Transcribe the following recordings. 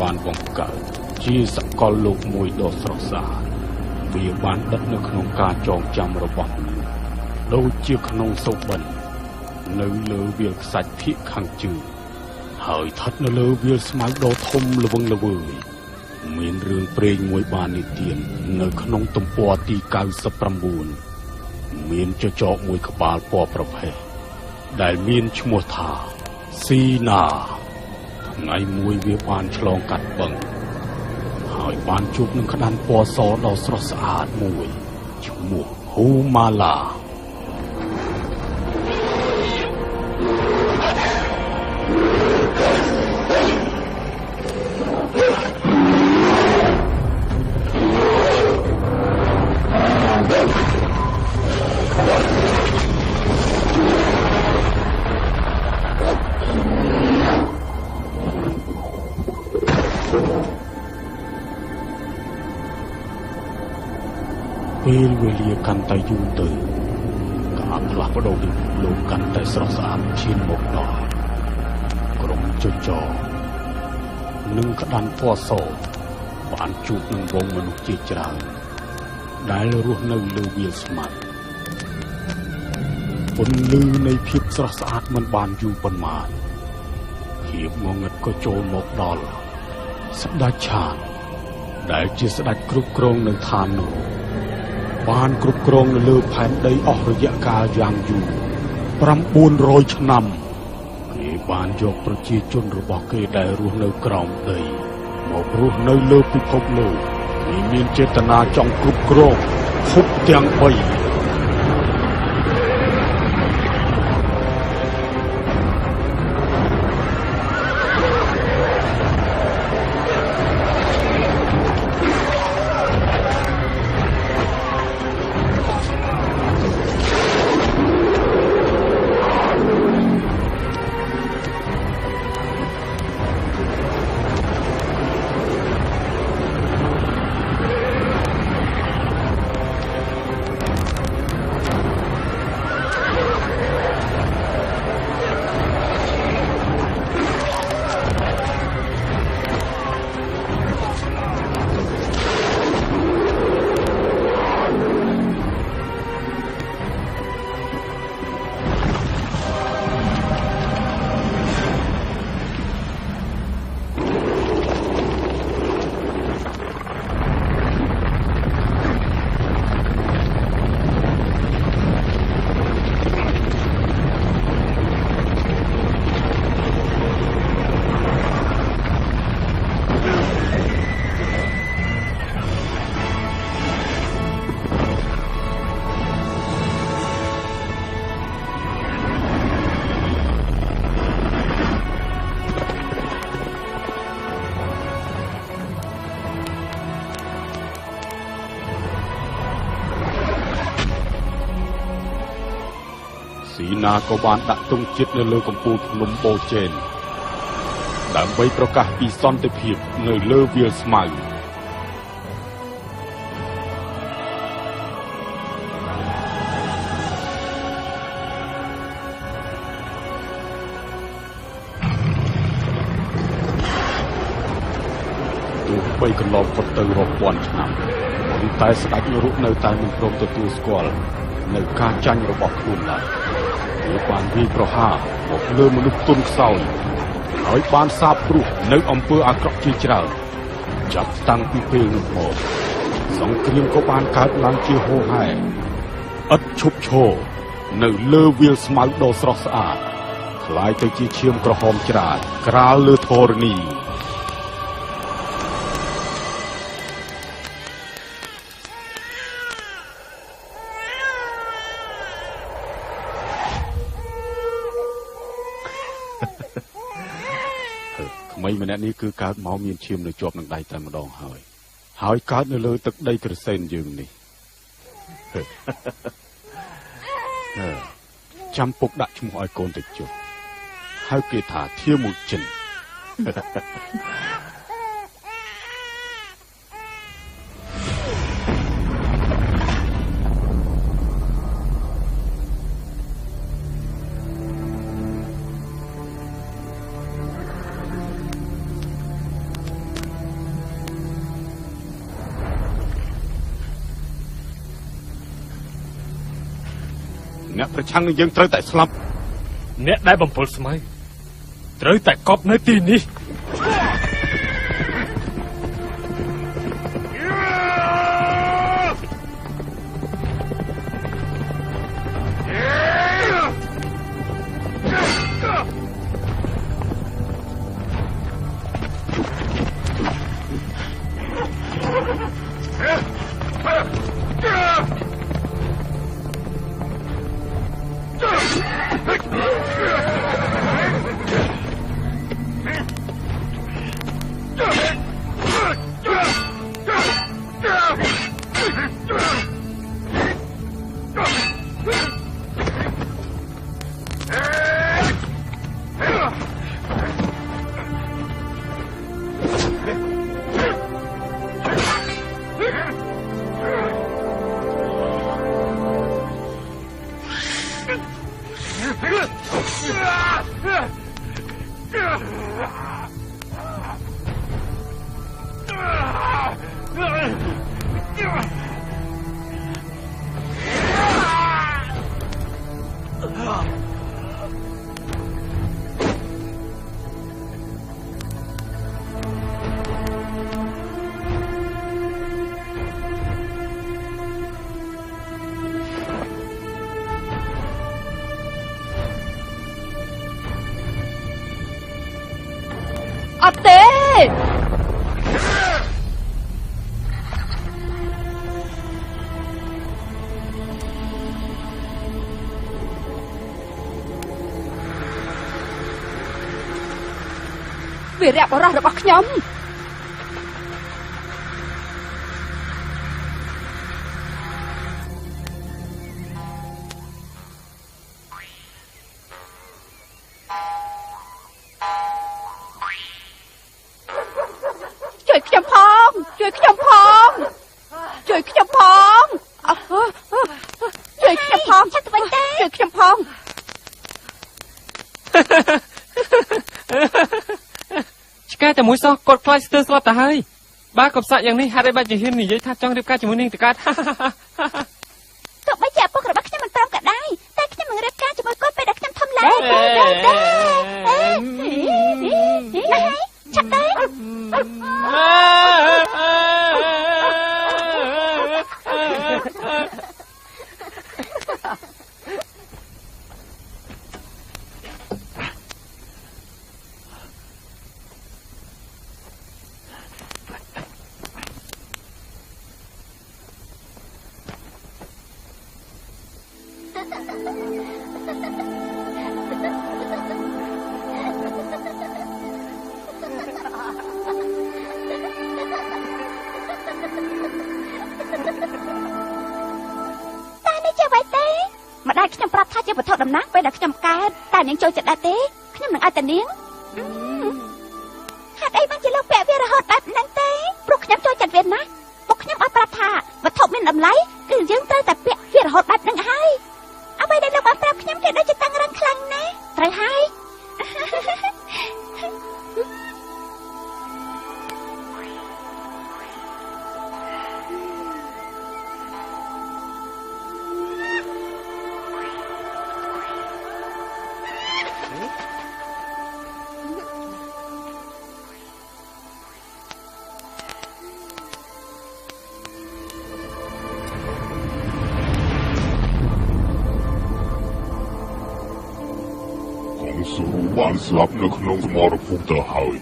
បានបង្កើតជាសកលលោកមួយដ៏ស្រស់ស្អាតវាបានដិតនៅក្នុងការចងចាំរបស់មនុស្សដូចជាក្នុងសូបិននៅលើវាលខ្សាច់ភាគខាងជើងហើយស្ថិតនៅលើវាលស្មៅដ៏ធំល្វឹងល្វើយមានរឿងព្រេងមួយបាននិទាននៅក្នុងទំព័រទី99មានចចកមួយក្បាលពណ៌ប្រផេះដែលមានឈ្មោះថាស៊ីណាថ្ងៃមួយវាបានឆ្លងកាត់បឹងហើយបានជួបនឹងក្តាន់ពណ៌សដ៏ស្រស់ស្អាតមួយឈ្មោះហ៊ូម៉ាឡាពេលវេលាកាន់តែយូរទៅការផ្លាស់ប្ដូរពិភពលោកកាន់តែស្រស់ស្អាតឈានមកដល់ក្រុមចចនិងក្តាន់ពណ៌សបានជួបនឹងវងមនុស្សជាច្រើនដែលរស់នៅលើវាលស្មៅពន្លឺនៃភាពស្រស់ស្អាតមិនបានយូរប៉ុន្មានភាពងងឹតក៏ចូលមកដល់ស្ដេចឆានដែលជាស្ដេចគ្រប់គ្រងនៅឋាននោះបានគ្រប់គ្រងនៅលើផែនដីអស់រយៈកាលយ៉ាងយូរ900ឆ្នាំគេបានយកប្រជាជនរបស់គេដែលរស់នៅក្រោមដីមករស់នៅលើពិភពលោកគេមានចេតនាចង់គ្រប់គ្រងភពទាំង3ស៊ីណាក៏បានដាក់ទង់ជាតិនៅលើកំពូលភ្នំបូជេនដើម្បីប្រកាសពីសន្តិភាពនៅលើវាលស្មៅទោះបីកន្លងផុតទៅរាប់ពាន់ឆ្នាំប៉ុន្តែស្ដេចនរកនៅតែមិនព្រមទទួលស្គាល់នៅការចាញ់របស់ខ្លួនឡើយវាបានវាយប្រហារមកលើមនុស្សទុនខ្សោយហើយបានសាបព្រោះនៅអំពើអាក្រក់ជាច្រើនចាប់តាំងពីពេលនោះមកសង្គ្រាមក៏បានកើតឡើងជាហូរហែឥតឈប់ឈរនៅលើវាលស្មៅដ៏ស្រស់ស្អាតคล้ายទៅជាឈាមក្រហមច្រាលក្រាលលើធរណីក្មេងម្នាក់នេះគឺកើតមកមានឈាមនៅជាប់នឹងដៃតែម្ដងហើយកើតនៅលើទឹកដីក្រសែនយើងនេះចាំពុកដាក់ឈ្មោះឲ្យកូនទៅចុះហៅគេថាធាមូចិន ស ប្រឆាំងនឹងយើងត្រូវតែស្លាប់អ្នកដែលបំពុលស្មៅត្រូវតែកប់នៅទីនេះអត់ទេវីរៈបរិសុទ្ធរបស់ខ្ញុំជួយខ្ញុំផងជួយខ្ញុំផងជួយខ្ញុំផងជួយខ្ញុំផងឆាប់ទៅវិញទេជួយខ្ញុំផងឆ្កែតែមួយសោះគាត់ខ្លាចស្ទើរស្លាប់ទៅហើយបើកុំសាក់យ៉ាងនេះហេតុអីបាច់ជាហ៊ាននិយាយថាចង់រៀបការជាមួយនាងតកើតទោះបីជាឪពុករបស់ខ្ញុំមិនព្រមក៏ដោយតែខ្ញុំនឹងរៀបការជាមួយគាត់ពេលដែលខ្ញុំធំឡើងឆាប់ទៅម្ដាយខ្ញុំប្រាប់ថាជាវត្ថុតំណាងពេលដែលខ្ញុំកើតតែនាងចូលចិត្តដែរទេខ្ញុំនឹងឲ្យតែនាងហេតុអីបានជាលោកពាក់វារហូតបែបហ្នឹងទេព្រោះខ្ញុំចូលចិត្តវាណាស់ពុកខ្ញុំឲ្យប្រាប់ថាវត្ថុមានតម្លៃគឺយើងត្រូវតែពាក់វារហូតបែបហ្នឹងហើយអ្វីដែលលោកបានប្រាប់ខ្ញុំគេដូចជាតាំងរឹងខ្លាំងណាស់ត្រូវហើយសូរបានស្លាប់នៅក្នុងសមរភូមិទៅហើយ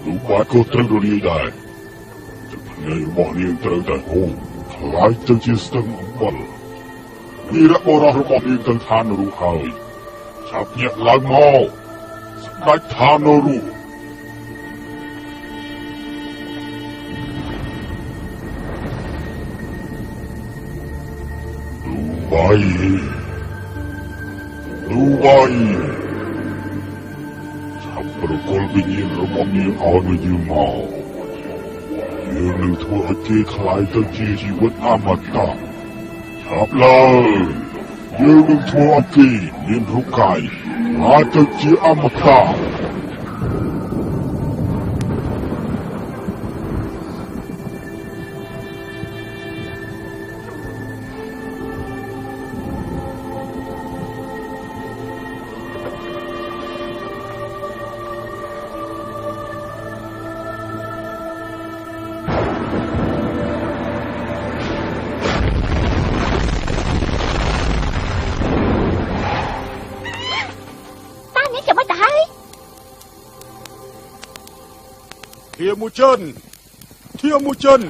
លោកបាទក៏ត្រូវរលាយដែរទឹកភ្នែករបស់នាងត្រូវតែហូរខ្លាយទៅជាស្ទឹងអំបិលវីរៈបរិសុទ្ធរបស់នាងទៅឋាននរកហើយឆាប់ញាក់ឡើងមកស្ដេចឋាននរកលោកបាយប្រគល់វិញ្ញាណរបស់នាងឲ្យមកយើងមកយើងនឹងធ្វើឲ្យគេខ្លាយទៅជាជីវិតអមតៈឆាប់ឡើងយើងនឹងធ្វើឲ្យគេមានរូបកាយខ្លាយទៅជាអមតៈ ធាមូចិនធាមូចិន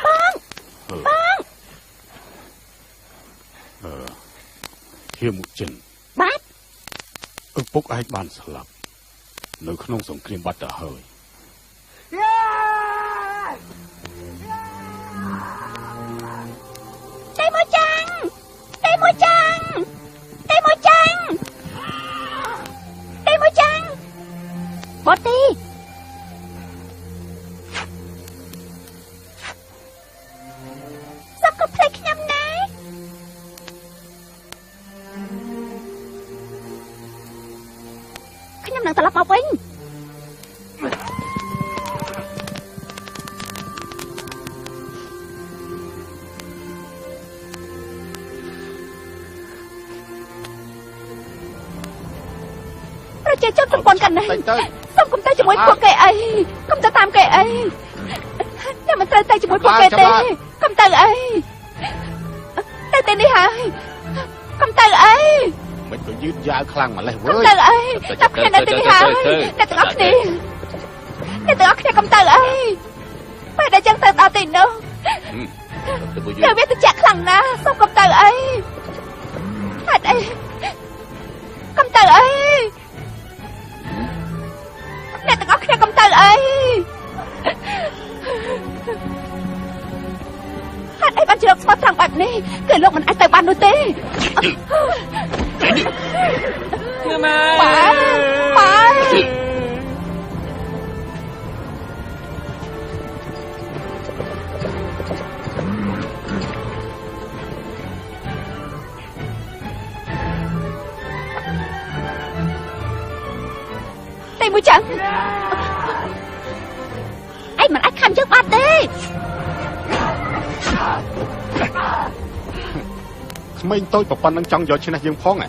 បងធាមូចិនបាទឪពុកឯងបានស្លាប់នៅក្នុងសង្គ្រាមបាត់ទៅហើយតែមួយចាំងតែមួយចាំងតែមួយចាំងតែមួយចាំងបតទីសុំកុំភ្លេចខ្ញុំណាខ្ញុំនឹងត្រឡប់មកវិញប្រជាជនប្រព័ន្ធកាន់ណែសូមកុំទៅជាមួយពួកគេអីកុំទៅតាមគេអីតែមិនត្រូវទៅជាមួយពួកគេទេកុំទៅអីទៅទីនេះហើយកុំទៅអីមិនក៏យឺតយ៉ាវខ្លាំងម្លេះវើយទៅអីតែខ្ញុំនៅទីនេះហើយតែទាំងអស់គ្នាកុំទៅអីពេលដែលចឹងទៅដល់ទីនោះទៅវាទៅចាក់ខ្លាំងណាស់សូមកុំទៅអីហេតុអីកុំទៅអីអ្នកទាំងអស់គ្នាកុំទៅអីហេតុអីបានជ្រកស្មាត់ត្រង់បែបនេះគឺលោកមិនអាចទៅបាននោះទេម៉ែប៉ាតែមួយចឹងឯងមិនអាចខំជើងបាត់ទេក្មេងតូចប្រប៉ុណ្្នឹងចង់យកឈ្នះយើងផងឲ្យ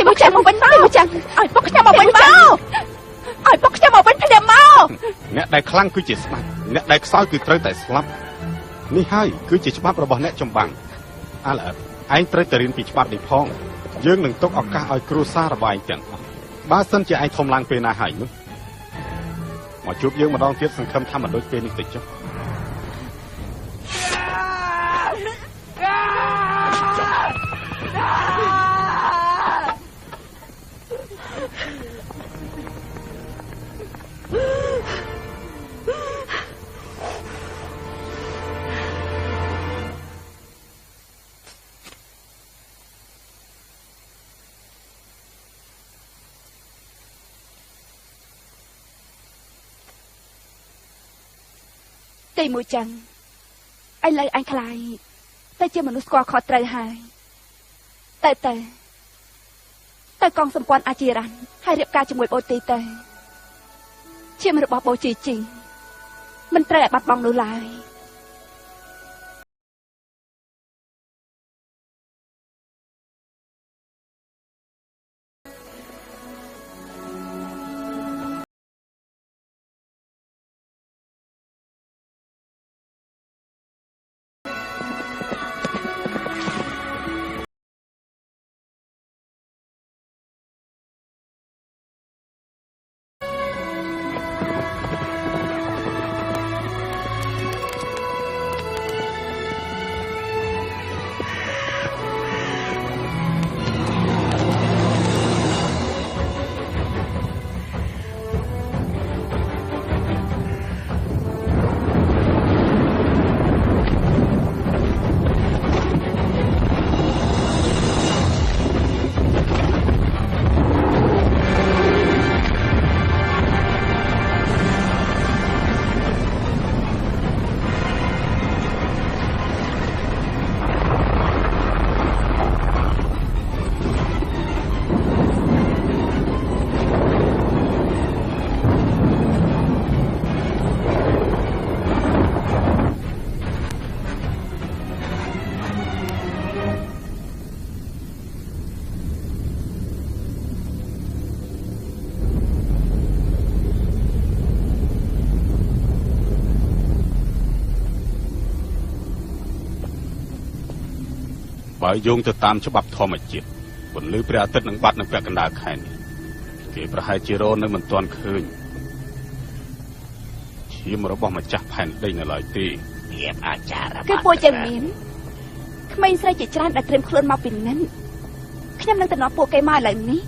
ពុកខ្ញុំមកវិញមកឲ្យពុកខ្ញុំមកវិញមកឲ្យពុកខ្ញុំមកវិញភ្លាមមកអ្នកដែលខ្លាំងគឺជាស្ដេចអ្នកដែលខ្សោយគឺត្រូវតែស្លាប់នេះហើយគឺជាច្បាប់របស់អ្នកចម្បាំងអាឡែឯងត្រូវតែរៀនពីច្បាប់នេះផងយើងនឹងទុកឱកាសឲ្យគ្រួសាររបស់ឯងទាំងអស់បើសិនជាឯងធំឡើងពេលណាហើយនោះមកជួបយើងម្ដងទៀតសង្ឃឹមថាមិនដូចពេលនេះទៅចុះទីមួយចឹងឥឡូវអញខ្លាយតែជាមនុស្សស្គាល់ខុសត្រូវហើយទៅកងសម្ព័ន្ធអាជីរ៉ាន់ហើយរៀបការជាមួយបូទីទៅឈាមរបស់បូជីជីមិនត្រូវឲ្យបាត់បង់នោះឡើយបើយោងទៅតាមច្បាប់ធម្មជាតិពន្លឺព្រះអាទិត្យនឹងបាត់នៅពាក់កណ្ដាលខែនេះ គេប្រហែលជារនៅមិនទាន់ឃើញឈាមរបស់ម្ចាស់ផែនដីនៅឡើយទេភាពអាចារ្យគឺពួកចឹងមានក្មេងស្រីជាច្រើនដែលត្រៀមខ្លួនមកពីនឹងខ្ញុំនឹងទៅនាំពួកគេមកឥឡូវនេះ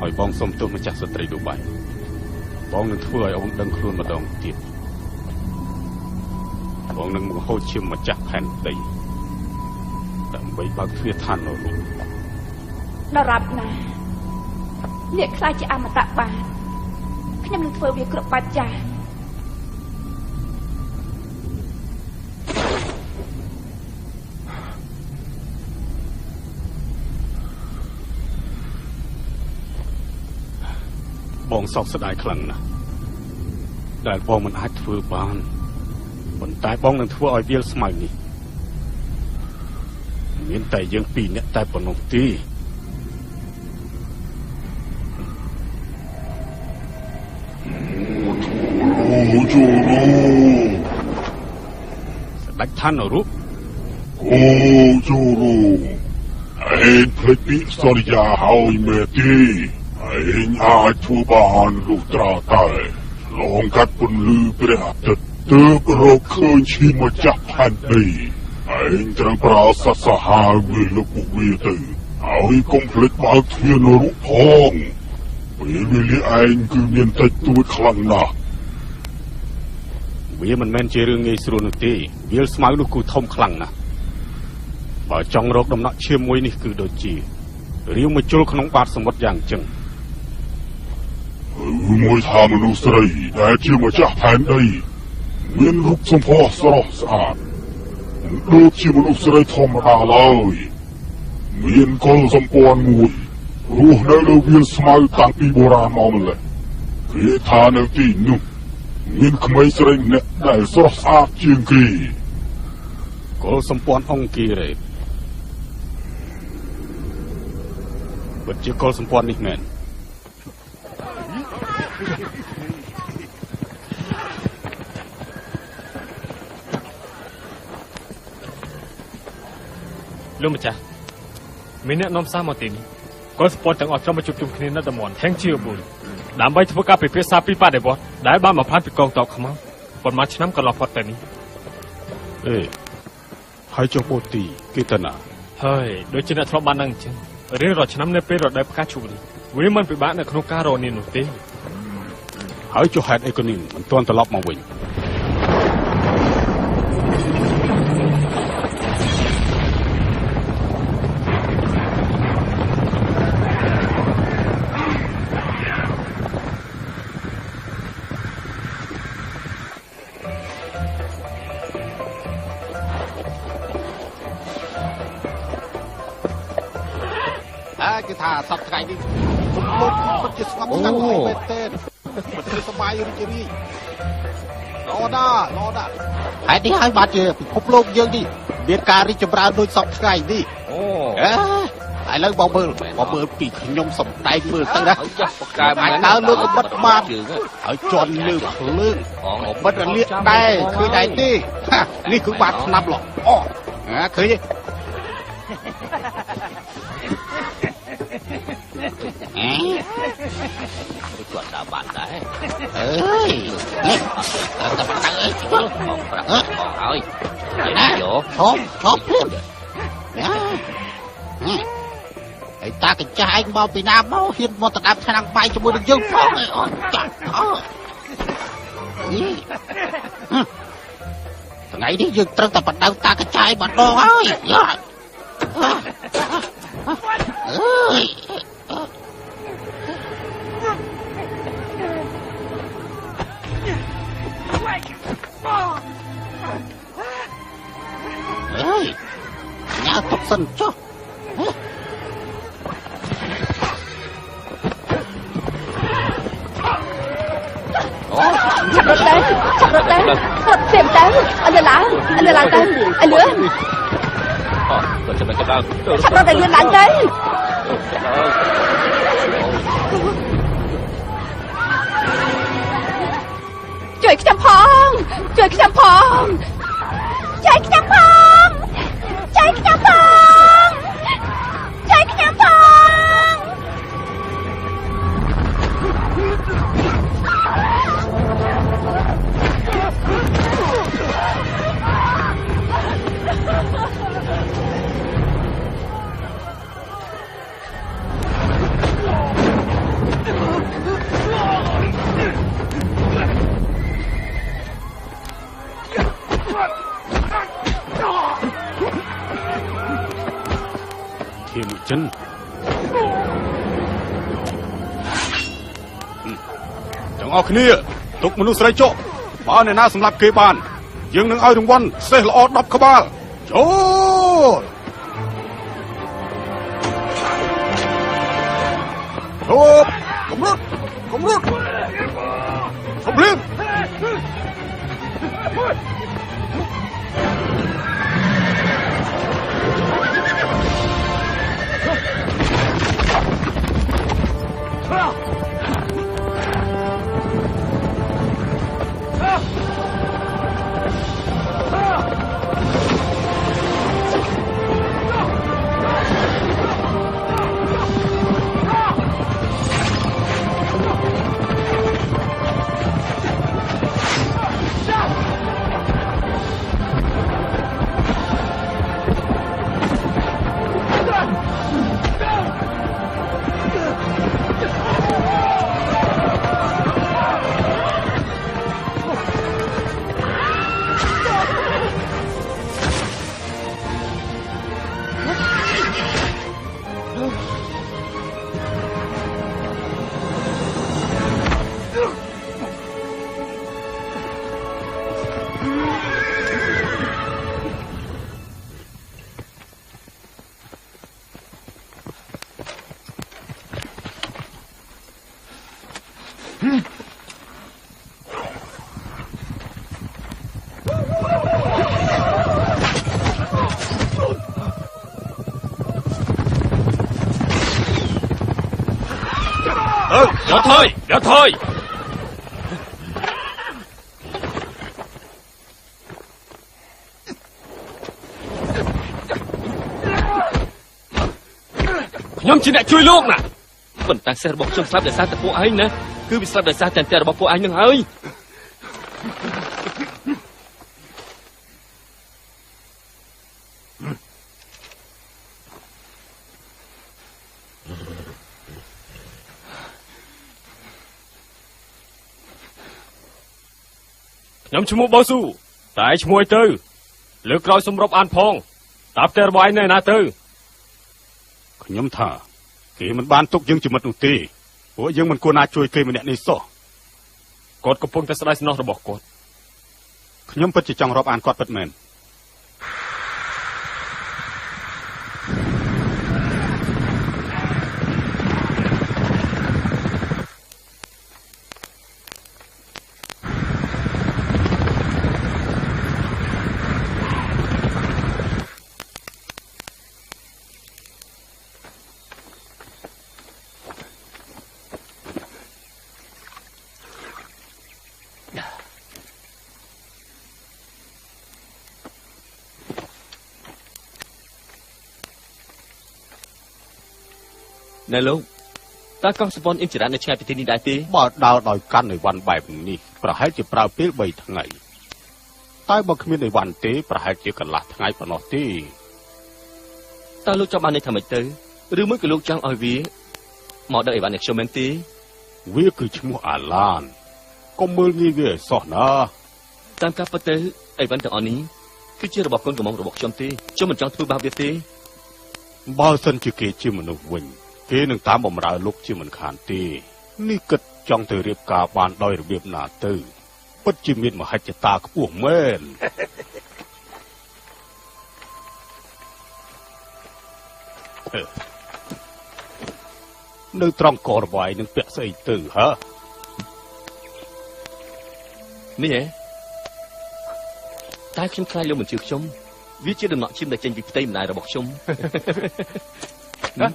ហើយបងសុំទោសម្ចាស់ស្ត្រីដូចបាយបងនឹងធ្វើឲ្យអូនដឹងខ្លួនម្ដងទៀតបងនឹងបង្ហូរឈាមម្ចាស់ផែនដីដើម្បីបើកទ្វារឋាននរកដល់រាប់ណាអ្នកខ្លាចជាអមតៈបានខ្ញុំនឹងធ្វើវាគ្រប់បាច់ចាស់បងសោកស្ដាយខ្លាំងណាស់ដែលបងមិនអាចធ្វើបានប៉ុន្តែបងនឹងធ្វើឲ្យវាលស្មៅនេះមានតែយើងពីរនាក់តែប៉ុណ្ណោះទេអូជូរូស្ដេចឋាននរកអូជូរូឯងភ្លេចពីសរិយាហើយមែនទេឯងអាចធ្វើបានលុះត្រាតែឆ្លងកាត់ពន្លឺព្រះអាទិត្យទើបរកឃើញឈាមម្ចាស់ផែនដីឯងត្រូវប្រើសត្វសាហាវវាលុបពួកវាទៅហើយកុំភ្លេចបើកទ្វារនរកផងពេលវេលាឯងគឺមានតិចតួចខ្លាំងណាស់វាមិនមែនជារឿងងាយស្រួលនោះទេវាលស្មៅនោះគឺធំខ្លាំងណាស់បើចង់រកដំណក់ឈាមមួយនេះគឺដូចជារាវមកជុលក្នុងបាតសមុទ្រយ៉ាងចឹងមួយថាមនុស្សស្រីដែលជាម្ចាស់ផែនដីមានរូបសម្ផស្សស្រស់ស្អាតដូចជាមនុស្សស្រីធម្មតាឡើយមានកុលសម្ព័ន្ធមួយរស់នៅលើវាលស្មៅតាំងពីបុរាណមកម្ល៉េះគេថានៅទីនោះមានក្មេងស្រីម្នាក់ដែលស្រស់ស្អាតជាងគេកុលសម្ព័ន្ធអង្គារ៉េពិតជាកុលសម្ព័ន្ធនេះមែនលោកម្ចាស់មានអ្នកនាំសារមកទីនេះកុលសម្ព័ន្ធទាំងអស់ចង់មកជួបជុំគ្នានៅតំបន់ថេងជាបុលដើម្បីធ្វើការពិភាក្សាពីបដិវត្តន៍ដែលបានមកផ្លាត់ពីកងទ័ពខ្មៅប៉ុន្មានឆ្នាំកន្លងផុតទៅនេះហើយចុះបូទីគេទៅណាហើយដូចជាអ្នកធ្លាប់បានដឹងអញ្ចឹងរៀងរាល់ឆ្នាំនៅពេលរដូវផ្កាឈូកនេះវាមិនពិបាកនៅក្នុងការរកនាងនោះទេហើយចុះហេតុអីក៏នាងមិនទាន់ត្រឡប់មកវិញគេថាសប្តាហ៍នេះខ្ញុំលោកពិតជាស្ងប់ស្ងាត់ហើយមែនទេពិតជាសប្បាយរីករាយល្អណាស់ហើយនេះហើយបាទជាពិភពលោកយើងនេះមានការរីកចម្រើនដូចសប្តាហ៍នេះឥឡូវបងមើលពីខ្ញុំសំដែងមើលទៅណាអាចដើរលើកបិទបានហើយជន់លើភ្លើងបិទរលាកដែរឃើញដែរទេនេះគឺបាទស្នាប់ល្អឃើញទេគាត់ដល់បាត់ដែរអើយនេះតែបាត់អើយបងប្រាប់បងហើយណាយោឈប់ កញ្ចាយមកពីណាមកហ៊ានមកទៅដាប់ឆ្នាំងបាយជាមួយនឹងយើងផងអីអូចាថ្ងៃនេះយើងត្រូវតែបដៅតាកញ្ចាយម្ដងហើយញ៉ាទុកសិនចុះចាប់រត់ទៅរត់ព្រាមទៅអត់ឡើងទៅឲ្យលឿនក៏ចាំតែឡើងចាប់រត់ទៅលឿនឡើងទៅជួយខ្ញុំផងជួយខ្ញុំផងជួយខ្ញុំផងជួយខ្ញុំផងជួយខ្ញុំផងធាមចិនទាំងអស់គ្នាទុកមនុស្សស្រីចុះបើអ្នកណាសម្លាប់គេបានយើងនឹងឲ្យរង្វាន់សេះល្អ10ក្បាលចូលគំរត់សំភ្លាមĐã thôi nhóm chỉ lại chui luôn nè vẫn tăng xe bọc trong sắp để xa tập bộ anh nè cứ bị sắp để xa tiền tiền bọc bộ anh đừng ơi nhóm chú mua bao su tại chú mua tư lược rồi xung rộp an phong tạp tè bò anh này nà tư nhóm thả kỹ mình ban túc dương chỉ mật nụ tì của dương mình cô na chui cây mình nè này so cột cột phong ta sẽ nó bỏ cột nhóm bật chỉ trong rộp an cột bật mền này luôn ta con spawn em chỉ đã nói chuyện về tin đại tí bỏ đào đòi cănในวันแบบนี้ประหารจะปราบเปี้ยใบทั้งไงใต้บ่มีในวันเต้ประหารจะกันละทั้งไงปนอตี ta lúc cho ban này thầm mày tư ឬមួយក៏លោកចង់ឲ្យវាមកដល់អីវ៉ាន់នេះខ្ញុំមែនទេវាគឺឈ្មោះអាឡានកុំមើលងាយវាឲ្យសោះណាតាមការពិតទៅអីវ៉ាន់ទាំងអស់នេះគឺជារបស់កូនកំមុំរបស់ខ្ញុំទេខ្ញុំមិនចង់ធ្វើបាបវាទេបើសិនជាគេជាមនុស្សវិញគេនឹងតាមបំរើលោកជាមិនខានទេនេះគិតចង់ទៅរៀបការបានដោយរបៀបណាទៅពិតជាមានមហិច្ឆតាខ្ពស់មែននៅត្រង់ករវាយនឹងពាក់ស្អីទៅហ៎នេះហ៎តែខ្ញុំខ្លាចលោកមិនជឿខ្ញុំវាជាដំណក់ឈាមដែលចេញពីផ្ទៃម្ដាយរបស់ខ្ញុំនេះ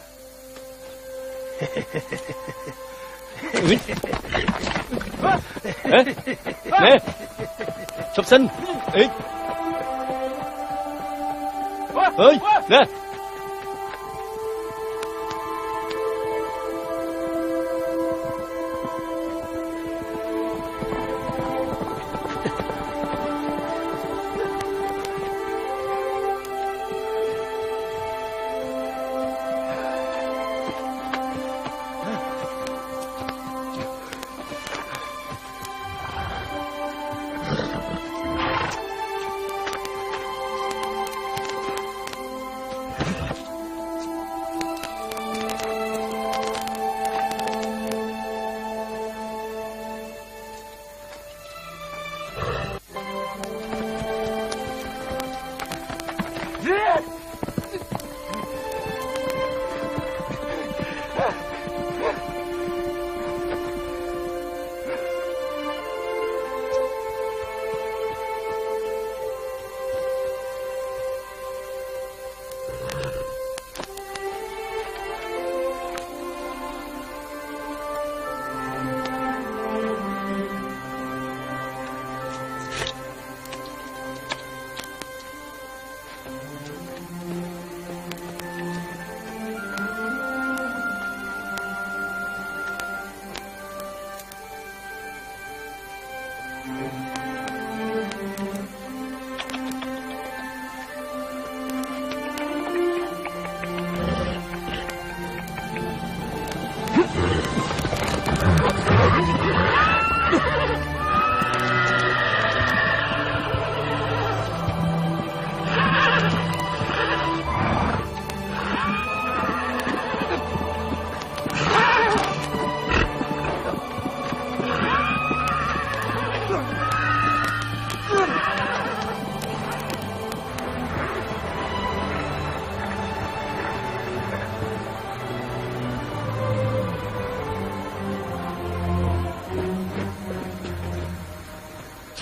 ជប់សិនអីអើយណែ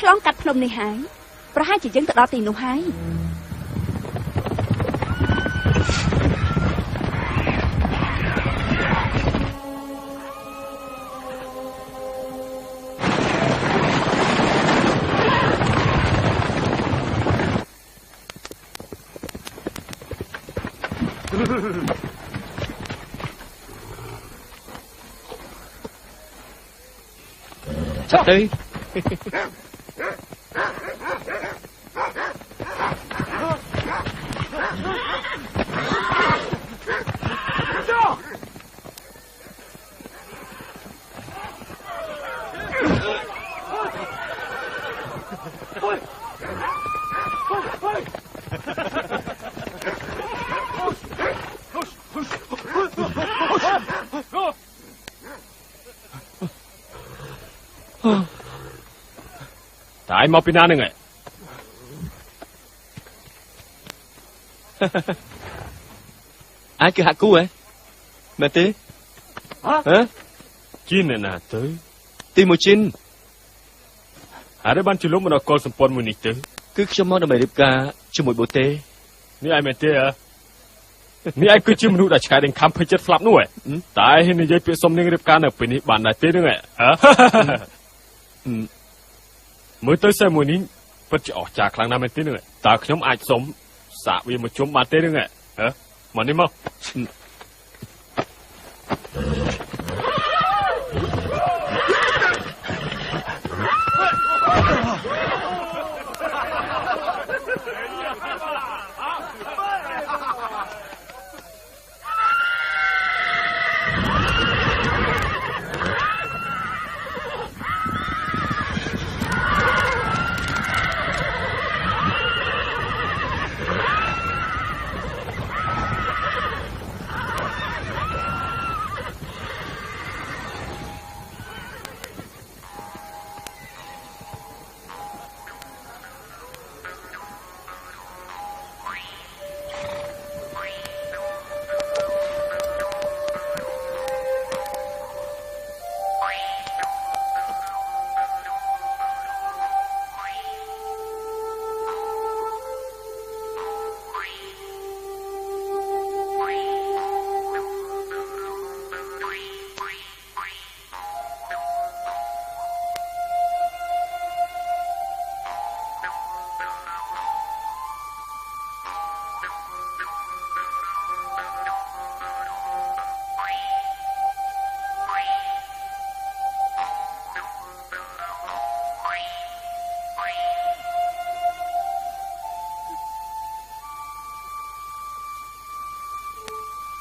ឆ្លងកាត់ភ្នំនេះហើយប្រហែលជាយើងទៅដល់ទីនោះហើយចាប់ទៅតែមកពីណានឹងឯងអាយគឺហាក់គូហ៎មែនទេហ៎ជីនណាទៅទីមួយជីនហើយបានជិះលុបមកដល់កុលសម្ព័ន្ធមួយនេះទៅគឺខ្ញុំមកដើម្បីរៀបការជាមួយបូតេនេះឯងមែនទេនេះឯងគឺជាមនុស្សដែលឆ្កែដេញខំភ័យចិត្តស្លាប់នោះតែហ៊ាននិយាយពាក្យសុំនាងរៀបការនៅពេលនេះបានដែរទេនឹងមើលទៅសេមួយនេះពិតជាអស្ចារ្យខ្លាំងណាស់មែនទេនឹងតើខ្ញុំអាចសុំសាកវាមកជុំបានទេនឹងមកនេះមក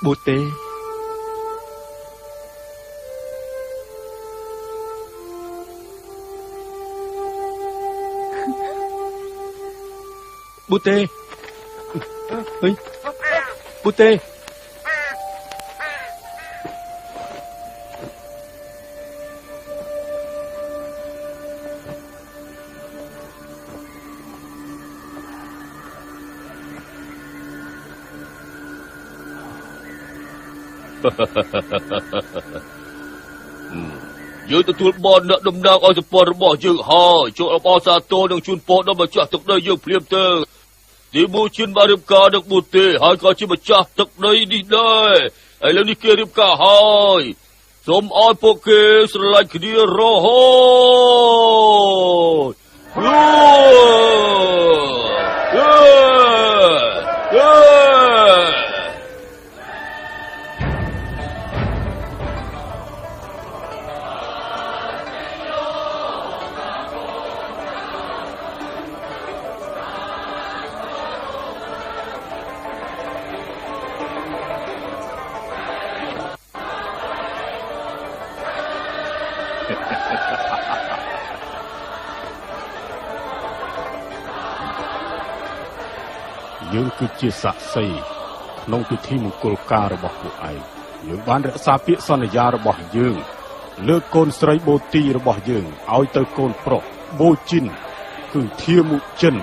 បូតេបូតេហេបូតេយើងទទួលបានអ្នកតំណាងឲ្យសម្ព័ន្ធរបស់យើងហើយចូលអបអរសាទរនឹងជូនពរដល់ម្ចាស់ទឹកដីយើងភ្លាមទៅទីមួយជិនបានរៀបការនឹងបូតេហើយក៏ជាម្ចាស់ទឹកដីនេះដែរឥឡូវនេះគេរៀបការហើយសូមឲ្យពួកគេស្រឡាញ់គ្នារហូតយើងគឺជាស័ក្តិសិទ្ធិក្នុងពិធីមង្គលការរបស់ពួកឯងយើងបានរក្សាពាក្យសន្យារបស់យើងលើកកូនស្រីបូទីរបស់យើងឲ្យទៅកូនប្រុសបូជីនគឺធាមុចិន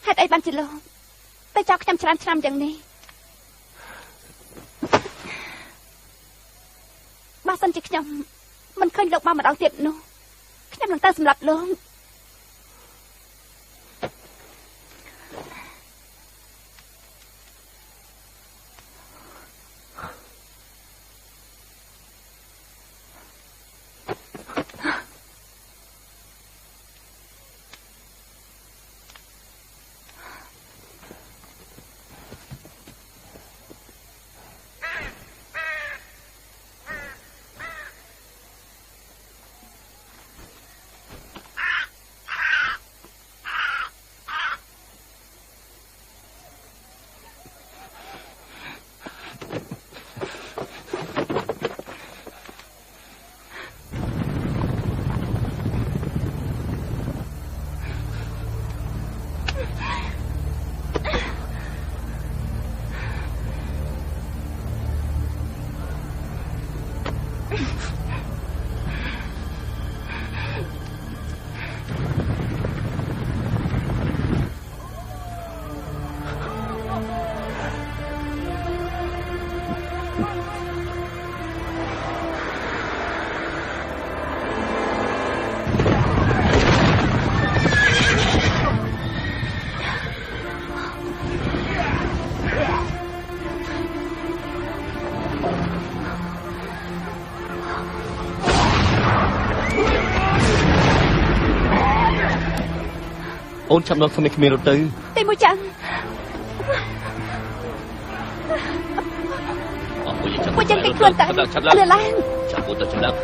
ហេតុអីបានជាលោកទៅចោលខ្ញុំច្រើនឆ្នាំយ៉ាងនេះបើសិនជាខ្ញុំមិនឃើញលោកមកម្ដងទៀតនោះខ្ញុំនឹងទៅសម្លាប់លោកអូនចាំដល់ស្មីគ្មានរត់ទៅទីមួយចាំអស់មួយចាំមួយចាំគេខ្លួនតែលើឡើងចាំអូនទៅចាំដល់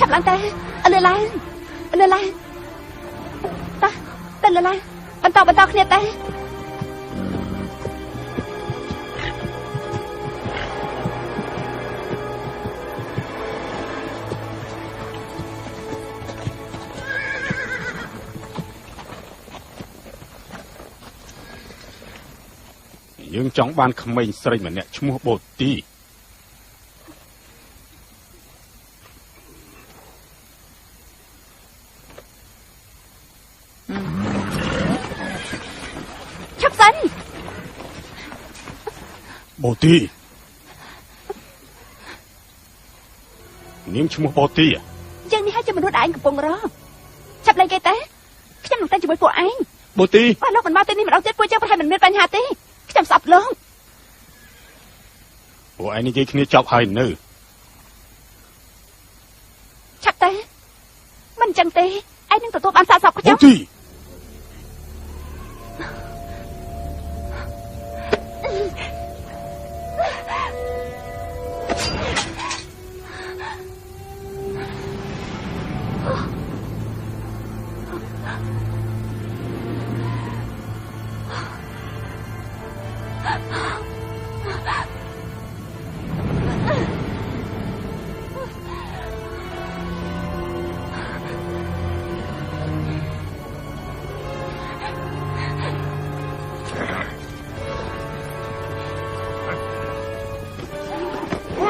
ចាប់ឡើងទៅលើឡើងទៅលើឡើងបន្តគ្នាទៅយើងចង់បានក្មេងស្រីម្នាក់ឈ្មោះបូទី បូទីនាងឈ្មោះបូទីយ៉ាងនេះហើយជាមនុស្សដែលឯងកំពុងរកចាប់លេងគេទេខ្ញុំនឹងទៅជាមួយពួកឯងបូទីបើលោកមិនមកទីនេះម្ដងទៀតពួកយើងប្រហែលមិនមានបញ្ហាទេខ្ញុំស្អប់លោកពួកឯងនិយាយគ្នាចប់ហើយនៅឆាប់ទេមិនចឹងទេឯងនឹងទទួលបានសាកសពខ្ញុំបូទី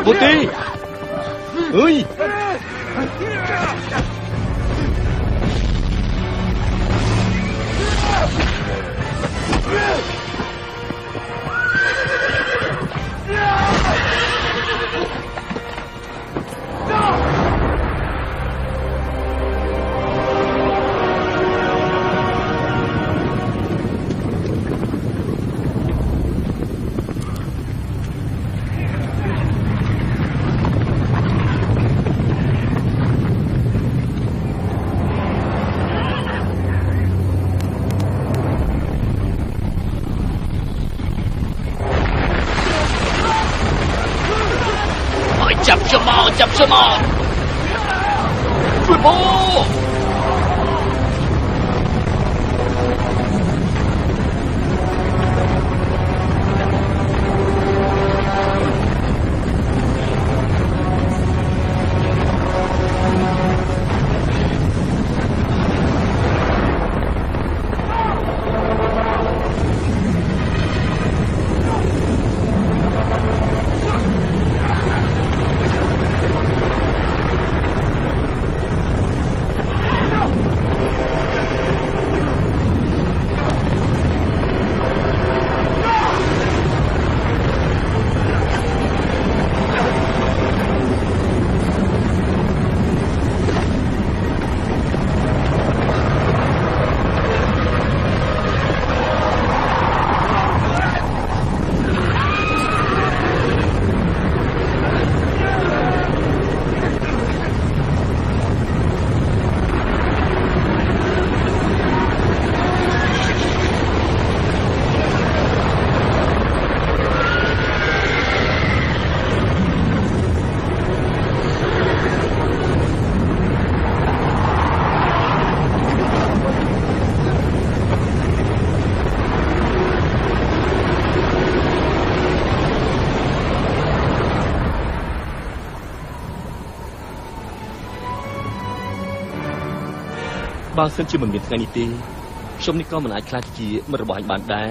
បូទីអើយចាប់ខ្ញុំមកជួយបូបើសិនជាមិនមានថ្ងៃនេះទេខ្ញុំនេះក៏មិនអាចខ្លាចជាមិត្តរបស់អញបានដែរ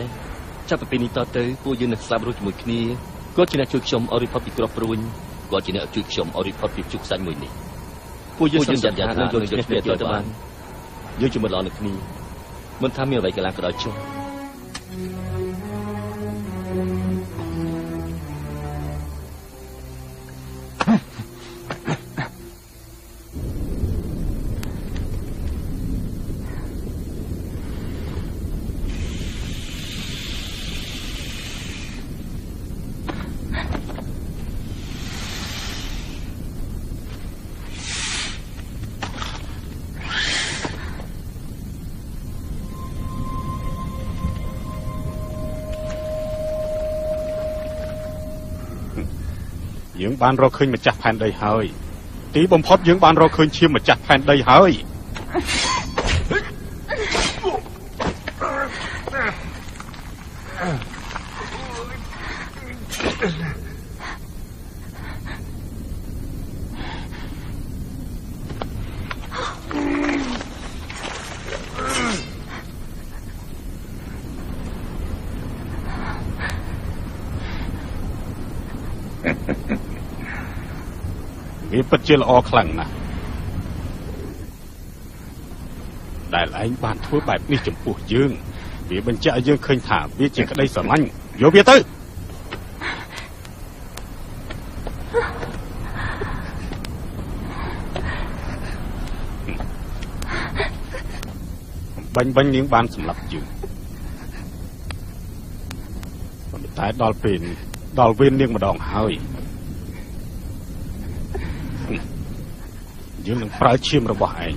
ចាប់ពីពេលនេះតទៅពួកយើងនឹងស្លាប់រស់ជាមួយគ្នាគាត់ជាអ្នកជួយខ្ញុំឲ្យរីផុតពីគ្រាប់ព្រួញគាត់ជាអ្នកជួយខ្ញុំឲ្យរីផុតពីជុកសាច់មួយនេះពួកយើងសន្យាថានឹងយកគ្នាទៅបានយើងជាមិត្តល្អនឹងគ្នាមិនថាមានអ្វីកន្លងក៏ដោយចុះយើងបានរកឃើញម្ចាស់ផែនដីហើយទីបំផុតយើងបានរកឃើញឈាមម្ចាស់ផែនដីហើយវាពិតជាល្អខ្លាំងណាស់ដែលឯងបានធ្វើបែបនេះចំពោះយើងវាបញ្ជាក់ឲ្យយើងឃើញថាវាជាក្តីស្រឡាញ់យកវាទៅ បាញ់នាងបានសម្លាប់យើងប៉ុន្តែដល់ពេលដល់វេននាងម្ដងហើយយើងនឹងប្រើឈាមរបស់ឯង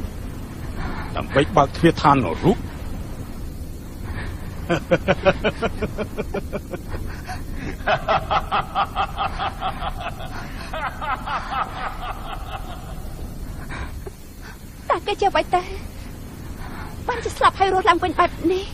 ដើម្បីបើកទ្វារឋាននរកតែគេជាអ្វីទៅបានជាស្លាប់ហើយរស់ឡើងវិញបែបនេះ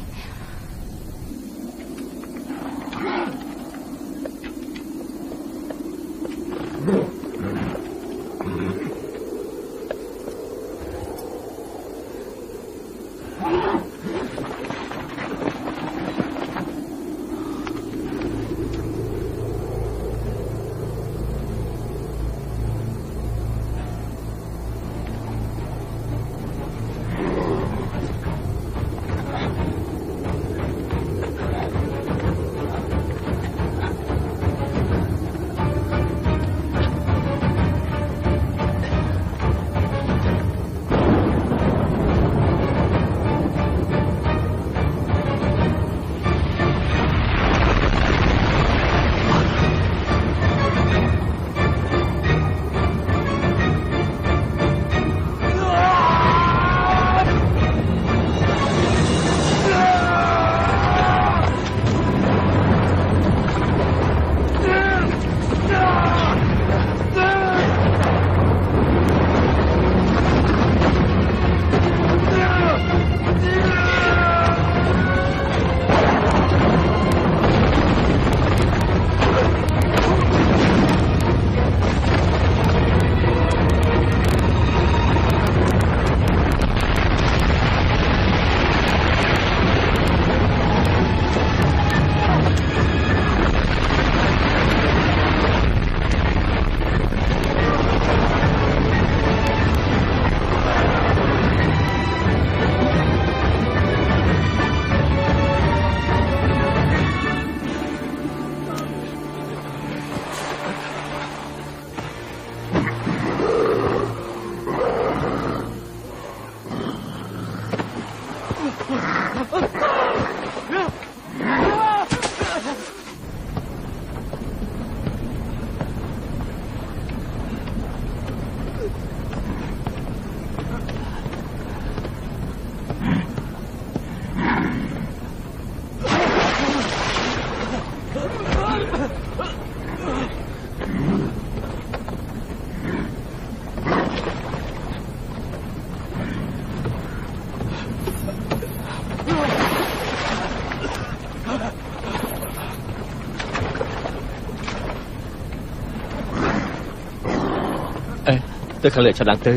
ទៅខាងលើឆាប់ឡើងទៅ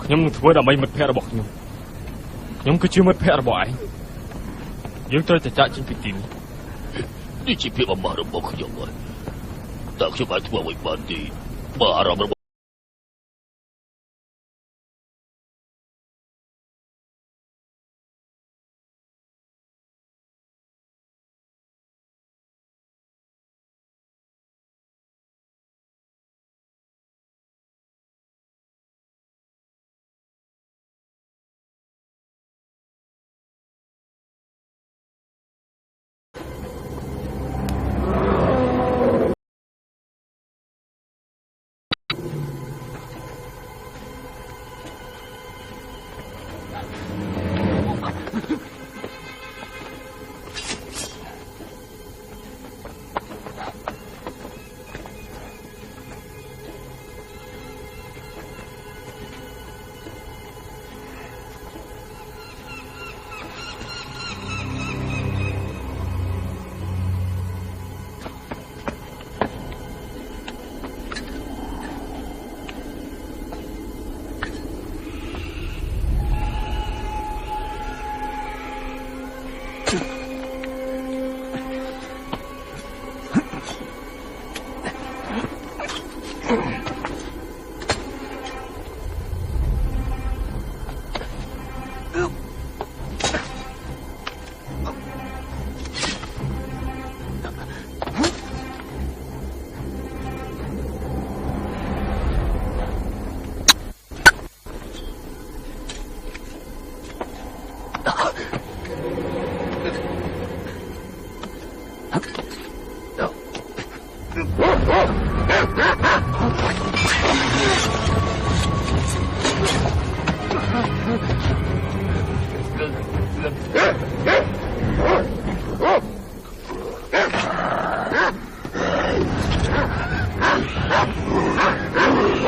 ខ្ញុំនឹងធ្វើដើម្បីមិត្តភក្តិរបស់ខ្ញុំគឺជាមិត្តភក្តិរបស់ឯងយើងត្រូវតែចាក់ចេញពីទីនេះ នេះជាភាពអាម៉ាស់របស់ខ្ញុំហើយតើខ្ញុំអាចធ្វើអ្វីបានទេបើអារម្មណ៍របស់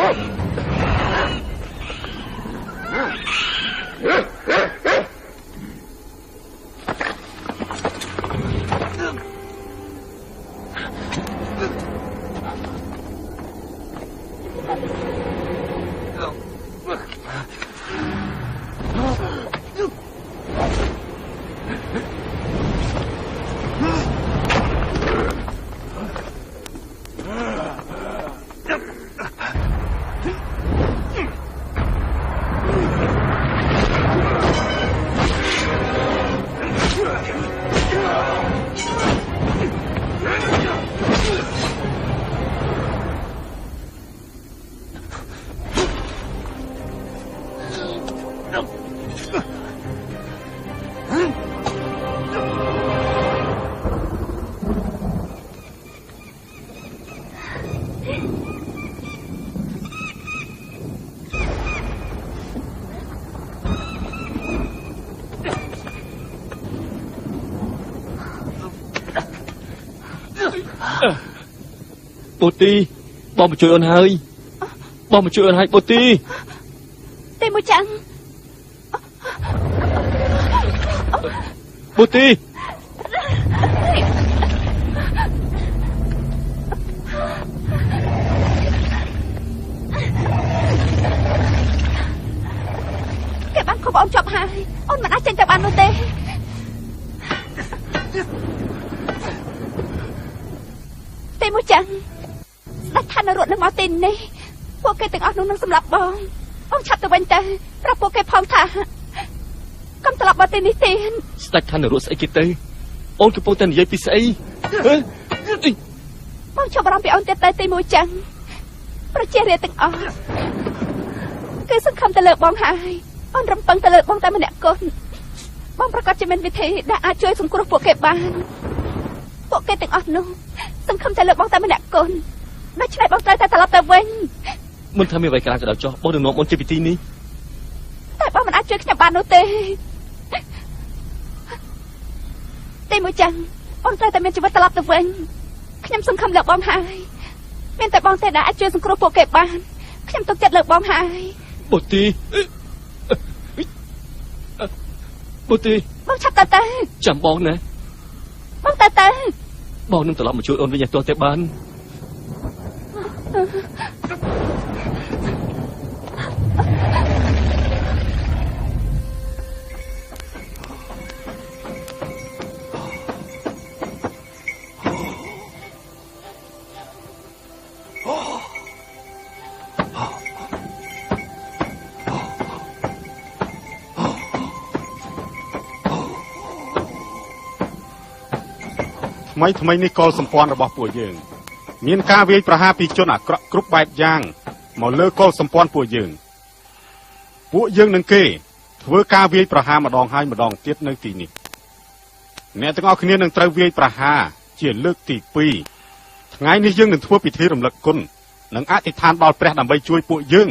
បូទីបងមកជួយអូនហើយបងមកជួយអូនហើយបូទីទេមួយចាំងបូទីគេបានខំអូនចប់ហើយអូនមិនអាចចេញទៅបាននោះទេទេមួយចាំងស្ដេចថានរត់នឹងមកទីនេះពួកគេទាំងអស់នោះនឹងសម្លាប់បងអូនឆាប់ទៅវិញទៅប្រាប់ពួកគេផងថាកុំត្រឡប់មកទីនេះទៀតស្ដេចថានរត់ស្អីគេទៅអូនកំពុងតែនិយាយពីស្អីបងចាប់អារម្មណ៍ពីអូនទៀតទៅទីមួយចាំងប្រជារាស្ត្រទាំងអស់គឺសង្ឃឹមទៅលើបងហើយអូនរំពឹងទៅលើបងតែម្នាក់កូនបងប្រកាសជាមានវិធីដែលអាចជួយសង្គ្រោះពួកគេបានពួកគេទាំងអស់នោះសង្ឃឹមតែលើបងតែម្នាក់កូនដូច្នេះបងត្រូវតែត្រឡប់ទៅវិញមិនថាមានអ្វីក្រៅក៏ដោយចុះបងនឹងនាំអូនចេញពីទីនេះតែបងមិនអាចជួយខ្ញុំបាននោះទេតែមួយចាំងអូនត្រូវតែមានជីវិតត្រឡប់ទៅវិញខ្ញុំសង្ឃឹមលើបងហើយមានតែបងទេដែលអាចជួយសង្គ្រោះពួកគេបានខ្ញុំទុកចិត្តលើបងហើយបូទីបូទីបងឆាប់ទៅចាំបងណាបងទៅបងនឹងត្រឡប់មកជួយអូនវិញឲ្យទាល់តែបានថ្មីនេះកលសម្ព័ន្ធរបស់ពួកយើងមានការវាយប្រហារពីជនអាក្រក់គ្រប់បែបយ៉ាងមកលើកលសម្ព័ន្ធពួកយើងនឹងគេធ្វើការវាយប្រហារម្ដងហើយម្ដងទៀតនៅទីនេះអ្នកទាំងអស់គ្នានឹងត្រូវវាយប្រហារជាលើកទី2ថ្ងៃនេះយើងនឹងធ្វើពិធីរំលឹកគុណនិងអធិដ្ឋានដល់ព្រះដើម្បីជួយពួកយើង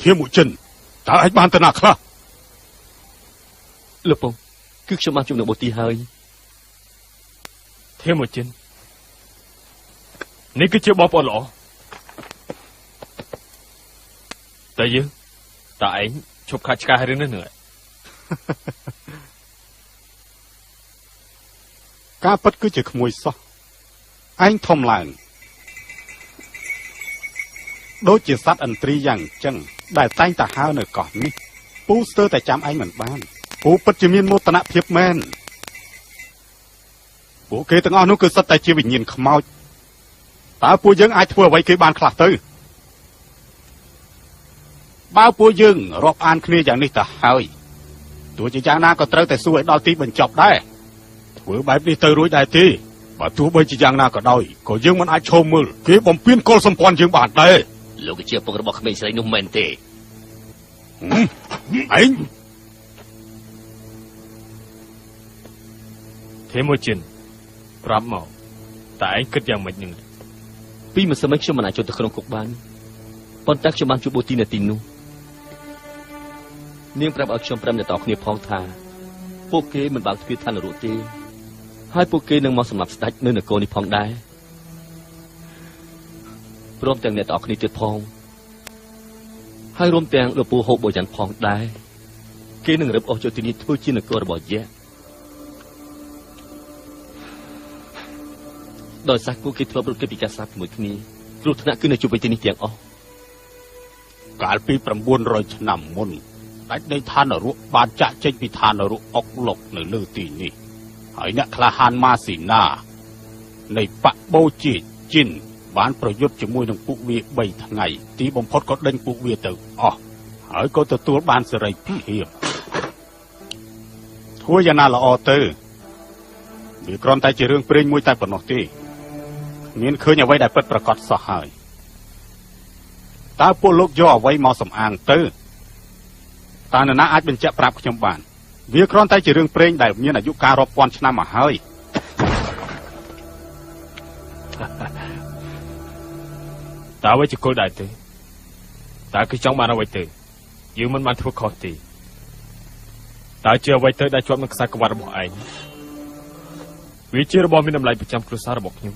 ធាមុចិនតើអាចបានទៅណាខ្លះលោកពងគឺខ្ញុំបានជួបនឹងបូទីហើយធាមុចិននេះគឺជាបងប្អូនល្អតែយើងតើឯងឈប់ខាត់ឆ្កាយរឿងនេះនឹងការពិតគឺជាក្មួយសោះឯងធំឡើងដូចជាសត្វឥន្ទ្រីយ៉ាងចឹងដែលតែងតែហើរនៅកោះនេះពូស្ទើរតែចាំឯងមិនបានពូពិតជាមានមោទនភាពមែនពួកគេទាំងអស់នោះគឺសុទ្ធតែជាវិញ្ញាណខ្មោចតើពួកយើងអាចធ្វើអ្វីគេបានខ្លះទៅបើពួកយើងរាប់អានគ្នាយ៉ាងនេះទៅហើយទោះជាយ៉ាងណាក៏ត្រូវតែสู้ឲ្យដល់ទីបញ្ចប់ដែរធ្វើបែបនេះទៅរួចដែរទេបើទោះបីជាយ៉ាងណាក៏ដោយក៏យើងមិនអាចឈោមមើលគេបំពានកុលសម្ព័ន្ធយើងបានដែរលោកគឺជាពុករបស់ក្មេងស្រីនោះមែនទេឯងធាមុចិនប្រាប់មកតើឯងគិតយ៉ាងម៉េចនឹង ពីម្សិលមិញខ្ញុំមិនអាចចូលទៅក្នុងគុកបានប៉ុន្តែខ្ញុំបានជួបបូទីនៅទីនោះនាងប្រាប់ឲ្យខ្ញុំប្រាប់អ្នកទាំងគ្នាផងថាពួកគេមិនបើកទ្វារឋាននរកទេហើយពួកគេនឹងមកសម្លាប់ស្ដេចនៅនគរនេះផងដែរព្រមទាំងអ្នកទាំងគ្នាទៀតផងហើយរួមទាំងលោកពូហូបូយ៉ាន់ផងដែរគេនឹងរឹបអូសចូលទីនេះធ្វើជានគររបស់យៈដោយសារពួកគេធ្លាប់រត់គេពីការសាបជាមួយគ្នាគ្រោះថ្នាក់គឺនៅជុំវិញទីនេះទាំងអស់កាលពី900ឆ្នាំមុនដាច់នៃឋាននរកបានចាក់ចេញពីឋាននរកអុកឡុកនៅលើទីនេះហើយអ្នកក្លាហានម៉ាស៊ីណានៃបកបូជាជីនបានប្រយុទ្ធជាមួយនឹងពួកវា3ថ្ងៃទីបំផុតក៏ដេញពួកវាទៅអស់ហើយក៏ទទួលបានសេរីភាពធ្វើយ៉ាងណាល្អទៅវាគ្រាន់តែជារឿងព្រេងមួយតែប៉ុណ្ណោះទេមានឃើញអ្វីដែលពិតប្រាកដសោះហើយតើពួកលោកយកអ្វីមកសំអាងទៅតើនរណាអាចបញ្ជាក់ប្រាប់ខ្ញុំបានវាគ្រាន់តែជារឿងព្រេងដែលមានអាយុកាលរាប់ពាន់ឆ្នាំមកហើយតើអ្វីជាគោលដៅទេតើគឺចង់បានអ្វីទៅយើងមិនបានធ្វើខុសទេតើជាអ្វីទៅដែលជាប់នឹងខ្សែក្រវ៉ាត់របស់ឯងវាជារបស់មានតម្លៃប្រចាំគ្រួសាររបស់ខ្ញុំ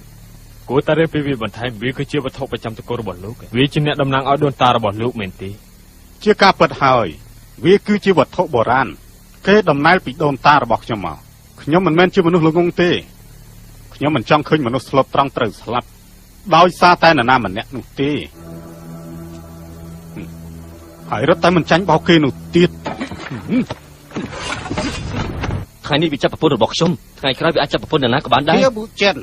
គួរតែរៀបពីវាបន្ថែមវាគឺជាវត្ថុប្រចាំតកូលរបស់លោកវាជាអ្នកតំណាងឲ្យដូនតារបស់លោកមែនទេជាការពិតហើយវាគឺជាវត្ថុបុរាណគេដំណើរពីដូនតារបស់ខ្ញុំមកខ្ញុំមិនមែនជាមនុស្សល្ងងទេខ្ញុំមិនចង់ឃើញមនុស្សស្លុតត្រង់ត្រូវស្លាប់ដោយសារតែនរណាម្នាក់នោះទេហើយរត់តែមិនចាញ់បោកគេនោះទៀតថ្ងៃនេះវាចាប់ប្រពន្ធរបស់ខ្ញុំថ្ងៃក្រោយវាអាចចាប់ប្រពន្ធនរណាក៏បានដែរវាប៊ូចិន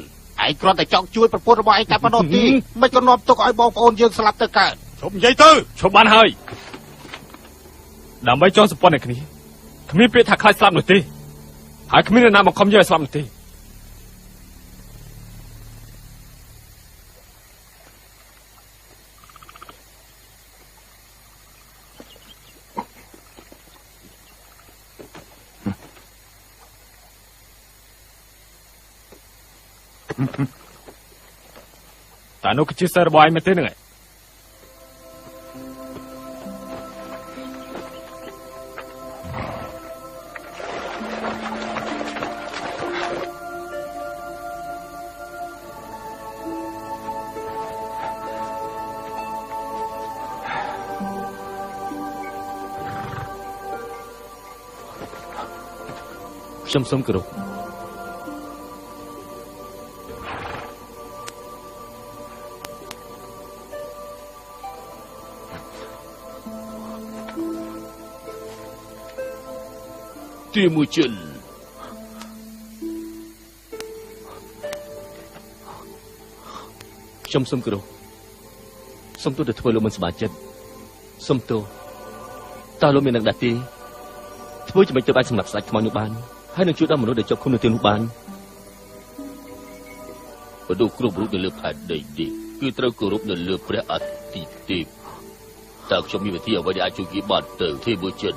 ឯងគ្រាន់តែចង់ជួយប្រពន្ធរបស់ឯងតែប៉ុណ្ណោះទេមិនក៏នាំទុកឲ្យបងប្អូនយើងស្លាប់ទៅកើតជប់និយាយទៅឈប់បានហើយដើម្បីចងសម្ព័ន្ធនឹងគ្នាគ្មានពាក្យថាខ្លាចស្លាប់នោះទេហើយគ្មាននរណាបង្ខំយើងឲ្យស្លាប់នោះទេតើនោះគឺជាសាររបស់ឯងមែនទេនឹងឯងខ្ញុំសូមគោរពទីមួយចិនខ្ញុំសូមគោរពសូមទោសដែលធ្វើលោកមិនសប្បាយចិត្តសូមទោសតើលោកមាននឹងដែរទេធ្វើជាមិនទៅអាចសម្រាប់ស្ដេចខ្មោចនោះបានហើយនឹងជួយដល់មនុស្សដែលជាប់ឃុំនៅទីនោះបានមនុស្សគ្រប់រូបនៅលើផែនដីនេះគឺត្រូវគោរពនៅលើព្រះអាទិទេពតើខ្ញុំមានវិធីអ្វីដែលអាចជួយគេបានទៅទីមួយចិន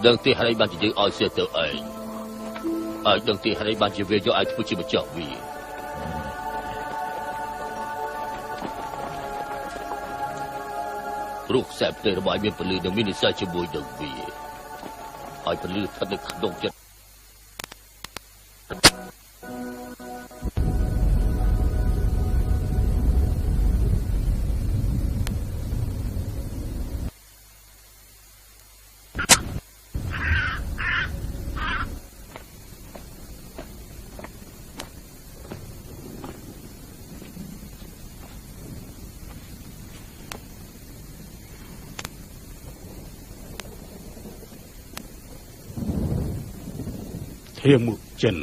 ដឹងទេហេតុអីបានជាយើងឲ្យសៀទៅឯងឲ្យដឹងទេហេតុអីបានជាវាយកឲ្យធ្វើជាម្ចាស់វាព្រោះខ្សែផ្ទៃរបស់ឯងមានពលឺនិងមាននិស្ស័យជាមួយនឹងវាឲ្យពលឺស្ថិតនៅក្នុងចិត្តធាមុចិន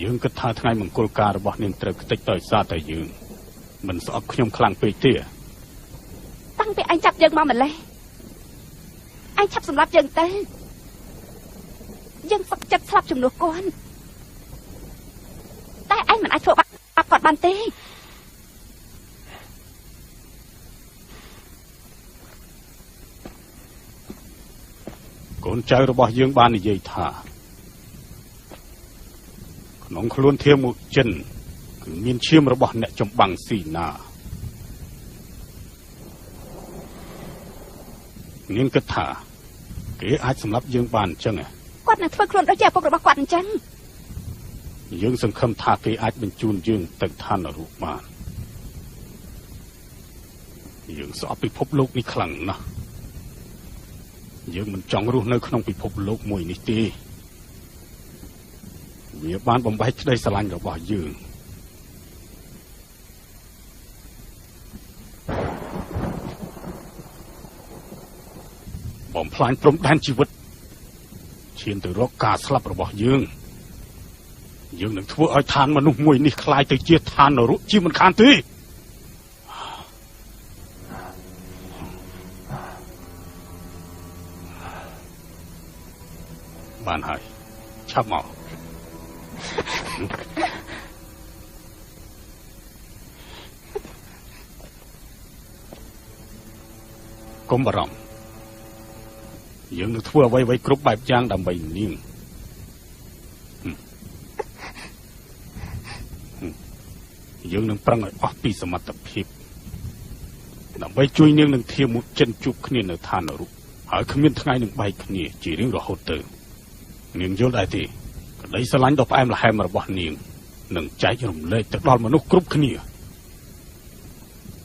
យើងគិតថាថ្ងៃមង្គលការរបស់នាងត្រូវខ្ទេចដោយសារតែយើងមិនស្អប់ខ្ញុំខ្លាំងពេកទេតាំងពីអញចាប់យើងមកម្លេះអញឆាប់សម្លាប់យើងទៅយើងសឹកចិត្តស្លាប់ជំនួសគាត់តែអញមិនអាចធ្វើបាបគាត់បានទេកូនចៅរបស់យើងបាននិយាយថា ក្នុងខ្លួនធាមុចិនគឺមានឈាមរបស់អ្នកចម្បាំងស៊ីណានាងគិតថាគេអាចសម្លាប់យើងបានអញ្ចឹងគាត់នឹងធ្វើខ្លួនដូចជាឪពុករបស់គាត់អញ្ចឹងយើងសង្ឃឹមថាគេអាចបញ្ជូនយើងទៅឋាននរកបានយើងស្អប់ពិភពលោកនេះខ្លាំងណាស់យើងមិនចង់រស់នៅក្នុងពិភពលោកមួយនេះទេវាបានបំបែកក្តីស្រឡាញ់របស់យើងបំផ្លាញព្រំដែនជីវិតឈានទៅរកការស្លាប់របស់យើងនឹងធ្វើឲ្យឋានមនុស្សមួយនេះคล้ายទៅជាឋាននរកជាមិនខានទេបានហើយឆាប់មកកុំបារម្ភយើងនឹងធ្វើអ្វីៗគ្រប់បែបយ៉ាងដើម្បីនាងយើងនឹងប្រឹងឲ្យអស់ពីសមត្ថភាពដើម្បីជួយនាងនឹងធាមុចិនជួបគ្នានៅឋាននរកហើយគ្មានថ្ងៃនឹងបែកគ្នាជារៀងរហូតទៅនាងយល់ដែរទេក្តីស្រឡាញ់ដ៏ផ្អែមល្ហែមរបស់នាងនឹងចែករំលែកទៅដល់មនុស្សគ្រប់គ្នា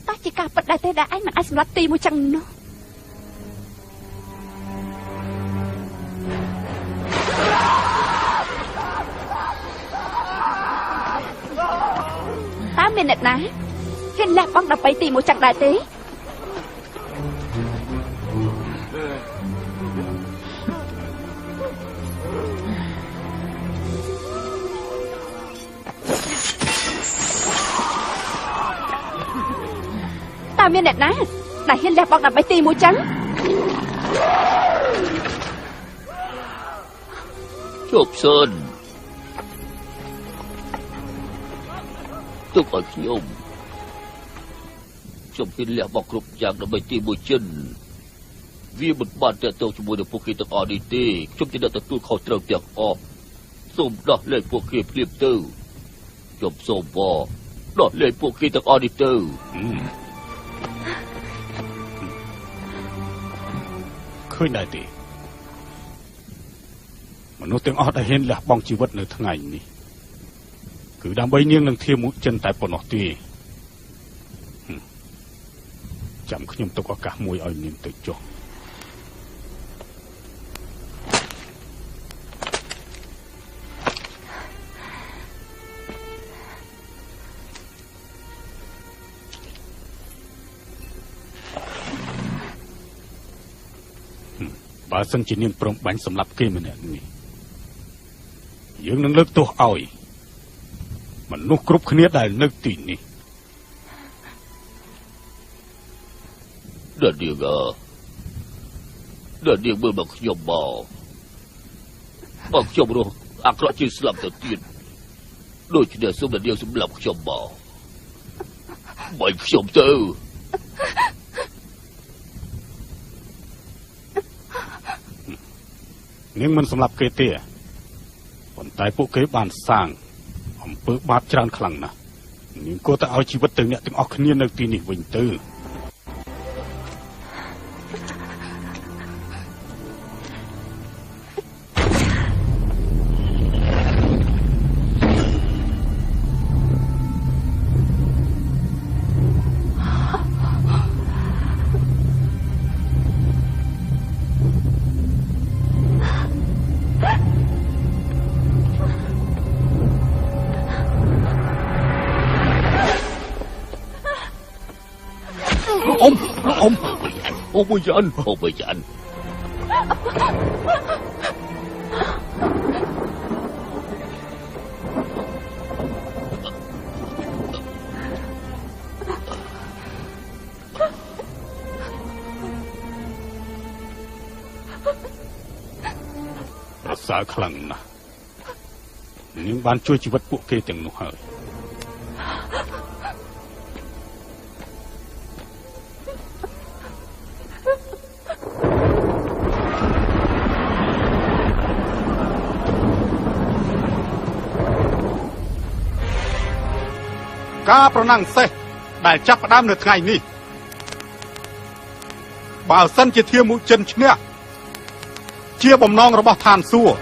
តើជាការពិតដែរទេដែលឯងមិនអាចសម្លាប់ទីមួយចឹងនោះតើមានអ្នកណាហ៊ានលះបង់ដើម្បីទីមួយចឹងដែរទេតើមានអ្នកណាដែលហ៊ានលះបង់ដើម្បីទីមួយចឹងជប់សិនទុកឲ្យខ្ញុំហ៊ានលះបង់គ្រប់យ៉ាងដើម្បីទីមួយចិនវាមិនបានតើតោជាមួយនឹងពួកគេទាំងអស់នេះទេខ្ញុំจะទទួលខុសត្រូវទាំងអស់សូមដោះលែងពួកគេភ្លាមទៅខ្ញុំសូមដោះលែងពួកគេទាំងអស់នេះទៅឃើញដែរទេមនុស្សទាំងអស់ដែលហ៊ានលះបង់ជីវិតនៅថ្ងៃនេះគឺដើម្បីនាងនឹងធាមុចិនតែប៉ុណ្ណោះទេចាំខ្ញុំទុកឱកាសមួយឲ្យនាងទៅចុះបើសិនជានាងព្រមបាញ់សម្លាប់គេម្នាក់នេះយើងនឹងលើកទោសឲ្យមនុស្សគ្រប់គ្នាដែលនៅទីនេះដល់នាងមើលមកខ្ញុំមកខ្ញុំរស់អាក្រក់ជាងស្លាប់ទៅទៀតដូច្នេះសូមដល់នាងសម្លាប់ខ្ញុំមកបាញ់ខ្ញុំទៅនាងមិនសម្លាប់គេទេប៉ុន្តែពួកគេបានសាងអំពើបាបច្រើនខ្លាំងណាស់នាងគួរតែឲ្យជីវិតទៅអ្នកទាំងអស់គ្នានៅទីនេះវិញទៅÔng bây giờ anh sợ khăn nè những ban chui chỉ vật bộ kê từng nụ hơi ការប្រណាំងសេះដែលចាប់ផ្ដើមនៅថ្ងៃនេះបើសិនជាធាមុចិនឈ្នះជាបំណងរបស់ឋានសួគ៌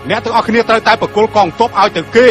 អ្នកទាំងអស់គ្នាត្រូវតែប្រគល់កងទ័ពឲ្យទៅគេ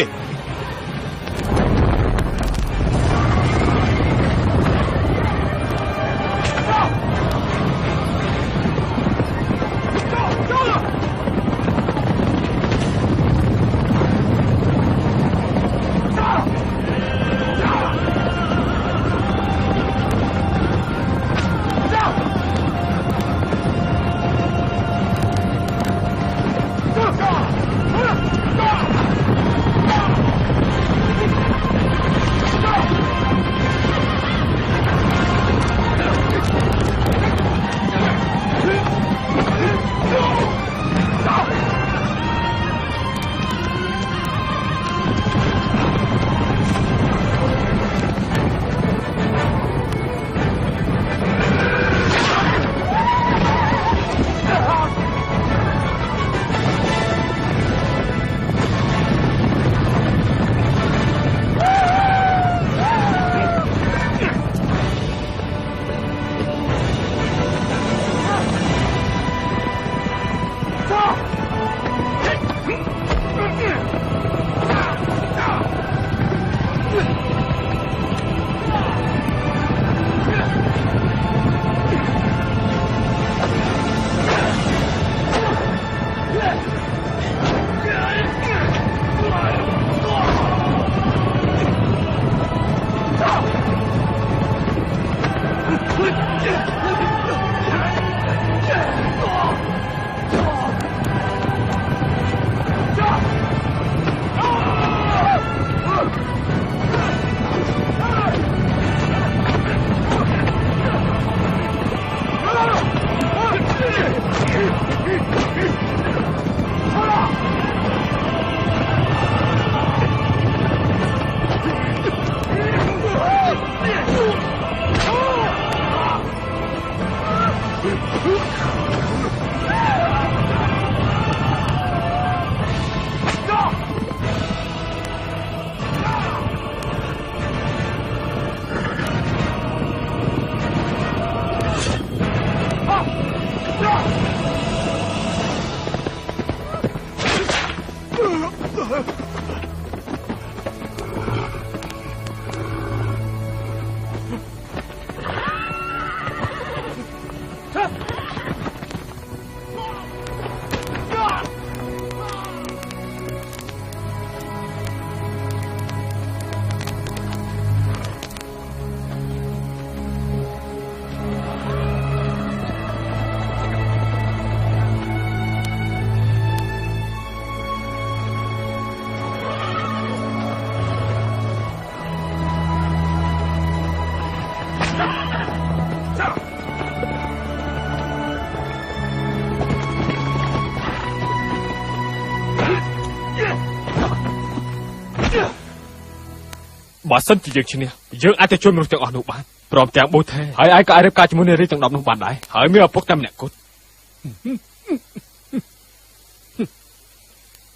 បើសិនជាយើងឈ្នះយើងអាចទៅជួយមនុស្សទាំងអស់នោះបានព្រមទាំងប៊ូថេហើយឯងក៏អាចរៀបការជាមួយនារីទាំង10នោះបានដែរហើយមានឪពុកតែម្នាក់គត់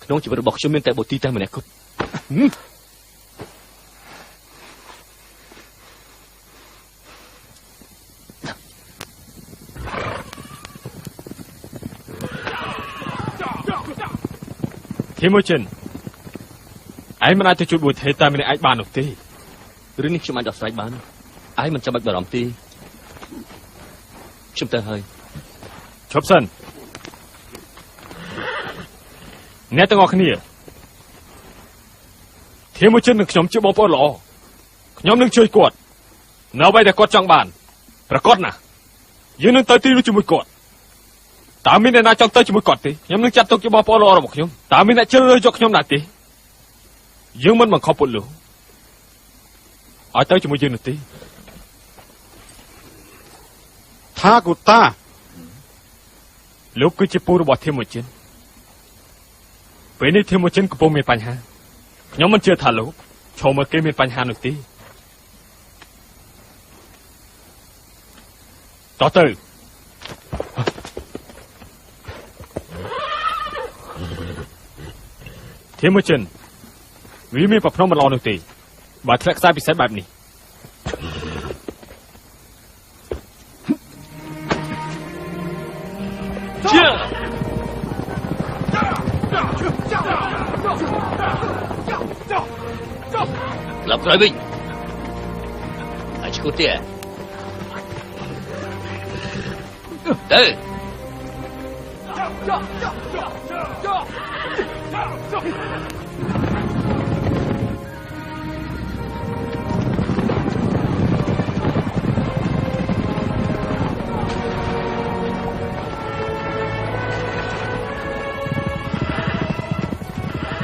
ក្នុងជីវិតរបស់ខ្ញុំមានតែបូទីតែម្នាក់គត់ធីម៉ូចិនឯងមិនអាចទៅជួយប៊ូថេតែម្នាក់ឯងបាននោះទេរឿងនេះខ្ញុំអាចដោះស្រាយបានឯងមិនចាំបាច់បារម្ភទេខ្ញុំទៅហើយឈប់សិនអ្នកទាំងអស់គ្នាធីម៉ូចិននិងខ្ញុំជាបងប្អូនល្អខ្ញុំនឹងជួយគាត់នៅអ្វីដែលគាត់ចង់បានប្រកបណាស់យើងនឹងទៅទីនោះជាមួយគាត់តើមានអ្នកណាចង់ទៅជាមួយគាត់ទេខ្ញុំនឹងចាត់ទុកជាបងប្អូនល្អរបស់ខ្ញុំតើមានអ្នកជ្រើសរើសយកខ្ញុំដែរទេយើងមិនបង្ខំពុតលោកឲ្យទៅជាមួយយើងនោះទេថាគូតាលោកគឺជាពូរបស់ធីម៉ូចិនពេលនេះធីម៉ូចិនកំពុងមានបញ្ហាខ្ញុំមិនជឿថាលោកឈរមើលគេមានបញ្ហានោះទេតោះទៅធីម៉ូចិនវាមានប្រផ្នូលមិនល្អនោះទេ បើធ្លាក់ខ្សែពិសេសបែបនេះជាlập lại binh hãy chú tiền đây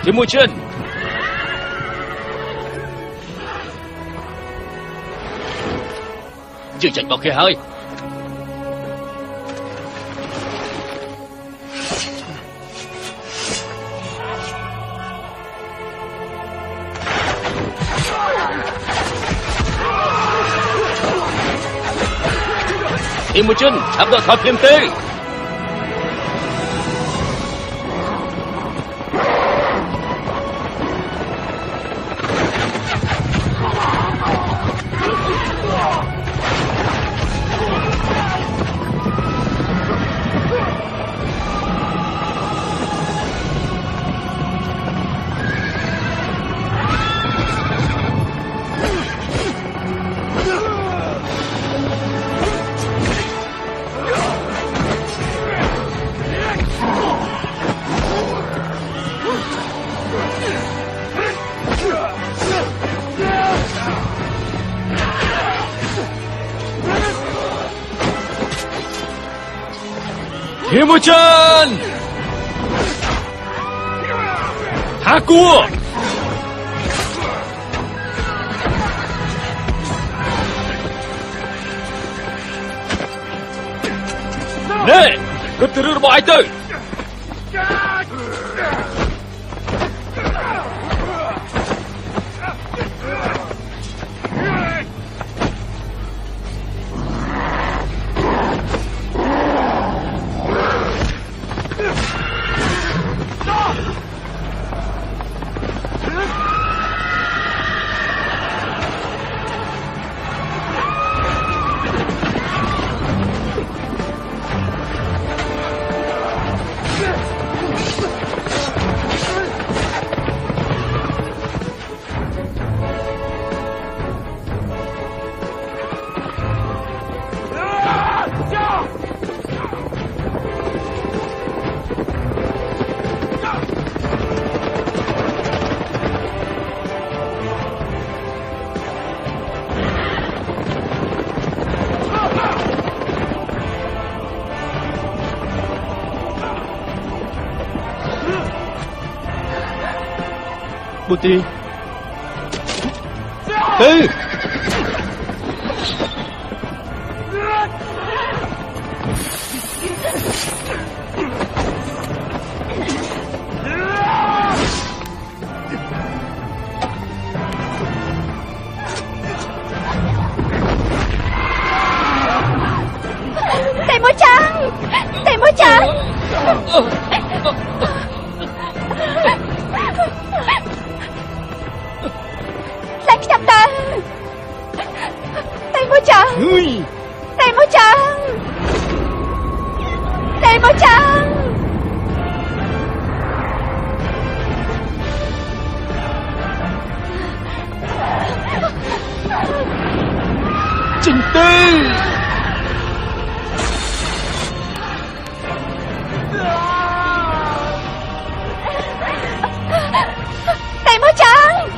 Thiên Mùi Chân Dừng chạy vào kia hơi Thiên Mùi Chân sắp được khỏi phiên tê Thiên Mùi Chân Hạ cua Nè Cứ từ đưa bỏ ai tới Bồ Tì Tư Tề Mô Chân Tề Mô Chân Lại chậm tới Tề Mô Chân Tề Mô Chân Tề Mô Chân Trình Tư Tề Mô Chân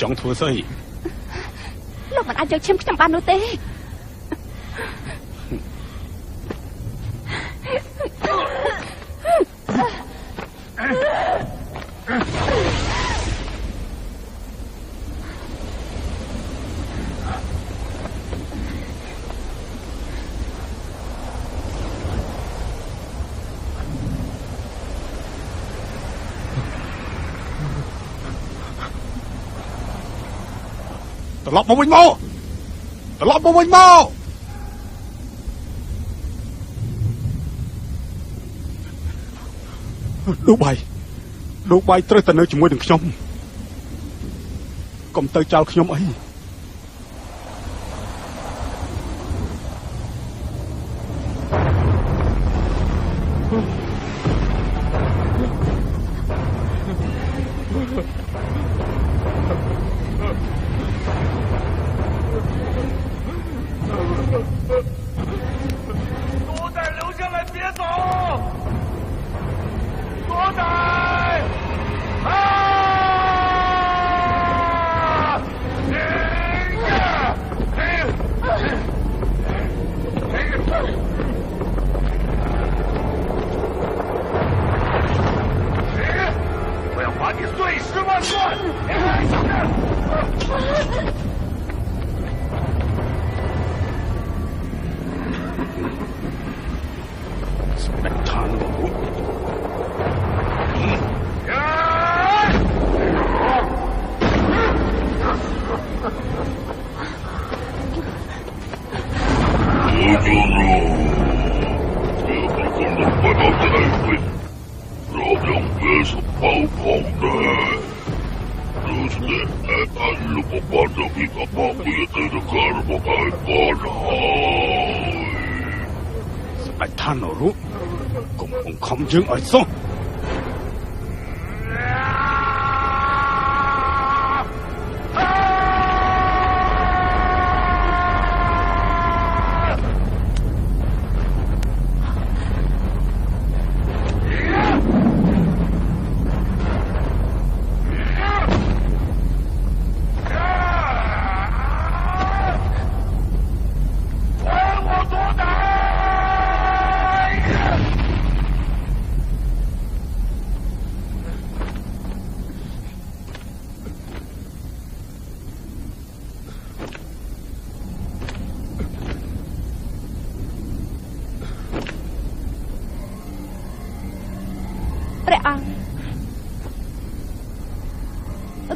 ចង់ធ្វើស្អី លោកមិនអាចយកឈាមខ្ញុំបាននោះទេត្រឡប់មកវិញមកត្រឡប់មកវិញមកលោកបាយត្រូវតែនៅជាមួយនឹងខ្ញុំកុំទៅចោលខ្ញុំអីយើងឲ្យសោះ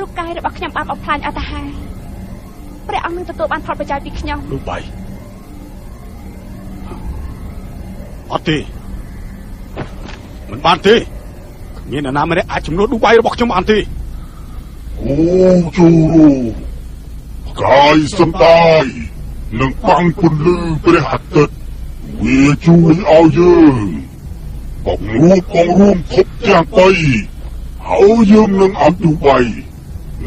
រូបកាយរបស់ខ្ញុំបានបំផ្លាញអត់ទៅហើយព្រះអង្គនឹងទទួលបានផលប្រយោជន៍ពីខ្ញុំលោកបាយអត់ទេមិនបានទេគ្មានអ្នកណាម្នាក់អាចជំនួសរូបបាយរបស់ខ្ញុំបានទេអូជូរូកាយសំដាយនឹងបាំងពន្លឺព្រះអាទិត្យវាជួយឲ្យយើងបង្រួបបង្រួមភពទាំង3ហើយយើងនឹងអត់រូបបាយ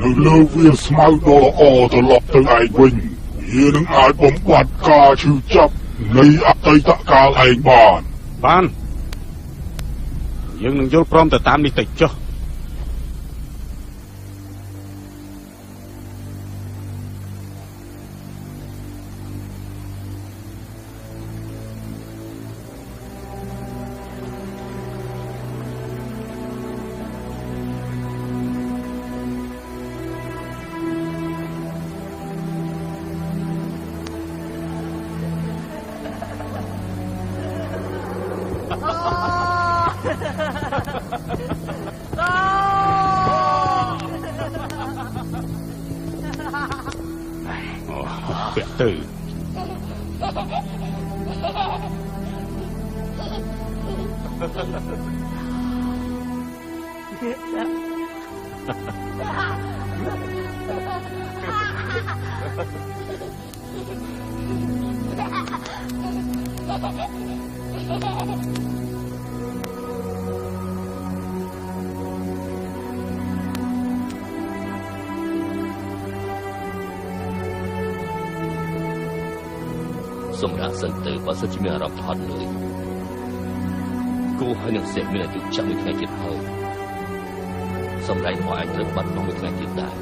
នៅលើវាស្មៅដ៏ល្អត្រឡប់ទៅឯងវិញវានឹងអាចបំបត្តិការឈឺចាប់នៃអតីតកាលឯងបានយើងនឹងយល់ព្រមទៅតាមនេះទៅចុះពាក់ទៅសម្រាប់សិនទៅបើសិនជាមានអារម្មណ៍ថត់លឿនគូហើយនឹងសេះមានអាយុចាំមួយថ្ងៃទៀតហើយសម្រាប់របស់អាចត្រូវបាត់បង់មួយថ្ងៃទៀតដែរ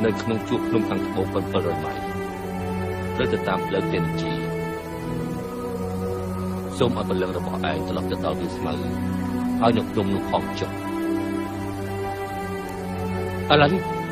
នៅក្នុងជួរភ្នំខាងត្បូង700ម៉ៃត្រូវទៅតាមផ្លូវតេនជីសូមឲ្យពលឹងរបស់ឯងត្រឡប់ទៅដល់វាស្មៅហើយនៅក្នុងនោះផងចុះឥឡូវ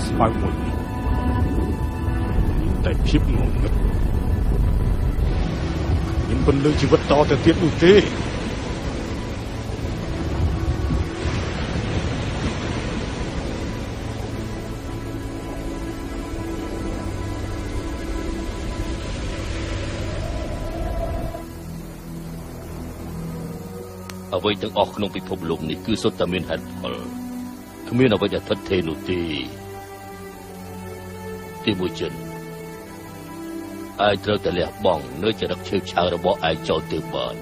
ស្មៅមួយនេះតែភាពងងឹតខ្ញុំមិនលើជីវិតតទៅទៀតនោះទេអ្វីទាំងអស់ក្នុងពិភពលោកនេះគឺសុទ្ធតែមានហេតុផលគ្មានអ្វីដែលថិតថេរនោះទេទីមួយចិនឯងត្រូវតែលះបង់នៅចរិតឆេវឆាវរបស់ឯងចោលទៅបាន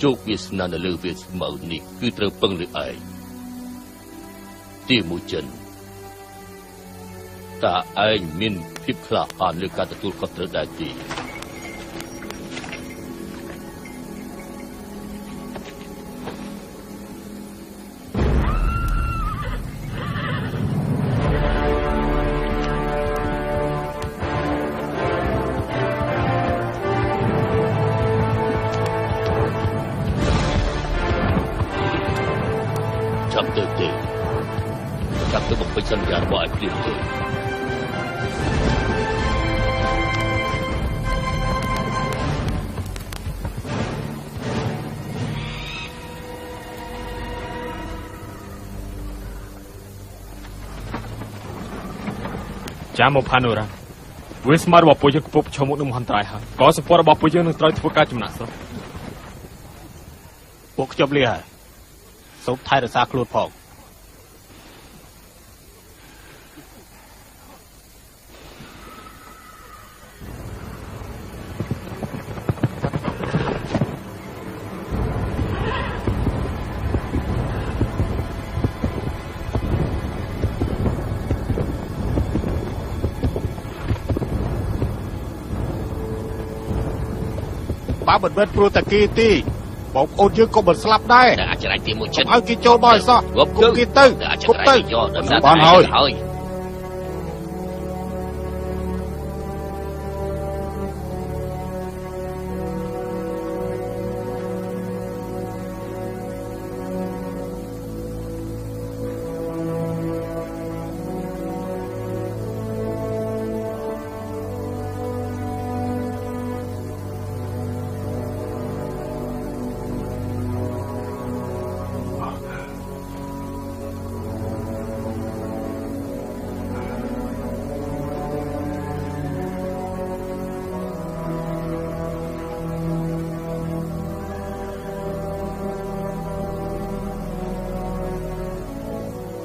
ជោគវាសនានៅលើវាស្មៅនេះគឺត្រូវពឹងលើឯងទីមួយចិនតើឯងមានភាពក្លាហានលើការទទួលខុសត្រូវដែរទេចាប់ទៅបំពេញសន្យារបស់ឯងព្រាបទៅចាំមកផានូរ៉ាវាស្មាររបស់ពួកយើងកំពុងប្រឈមមុខនឹងមហន្តរាយហើយក៏សម្ព័ន្ធរបស់ពួកយើងនឹងត្រូវធ្វើការចំណាក់ស្រុកពួកខ្ញុំលាហើយសូមថែរក្សាខ្លួនផងបើមិនមែនព្រោះតាគីទេបងប្អូនយើងក៏មិនស្លាប់ដែរតែអាចរៃទីមួយចិត្តឲ្យគេចូលមកឲ្យសោះគប់គេទៅគប់ទៅបានហើយ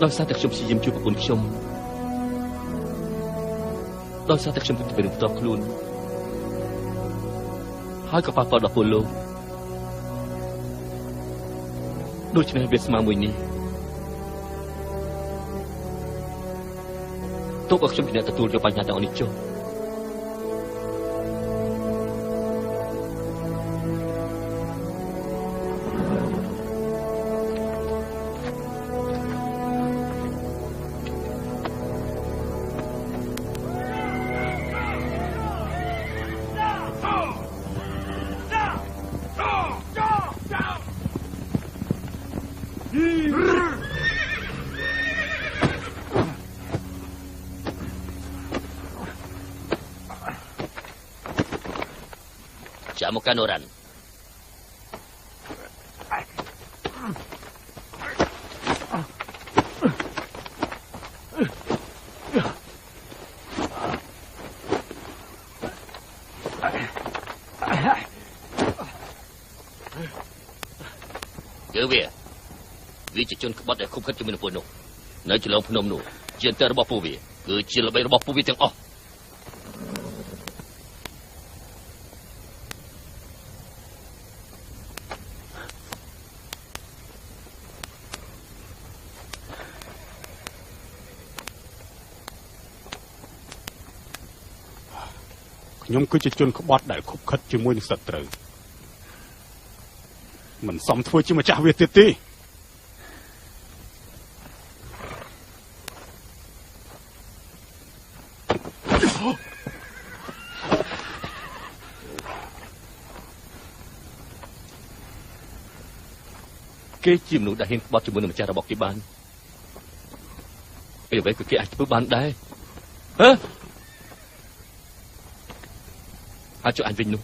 ដោយសារតែខ្ញុំព្យាយាមជួយប្រពន្ធខ្ញុំដោយសារតែខ្ញុំទៅเป็นផ្ទាល់ខ្លួនហើយក៏ប៉ះពាល់ដល់ពលលោកដូច្នេះវាស្មើមួយនេះទុកឲ្យខ្ញុំជាអ្នកទទួលយកបញ្ហាទាំងនេះចុះ Jamukan orang. Vì chỉ chôn bắt để không khất cho mình phụ nô, nói chỉ lòng phụ nô, chuyện tơ bỏ phụ vị, cứ chỉ là bây bỏ phụ vị tiếng o. Nhóm cứ chỉ chôn bắt để không khất cho mình sạch rồi. Mình xong thôi chứ mà trả việc tiệt tí. Cái chim nụ đã hiện bắt cho mình cha ra bọc cái bàn. Vậy vậy cái ai chụp bàn đây? Hả? Ai cho anh Vinh nụ?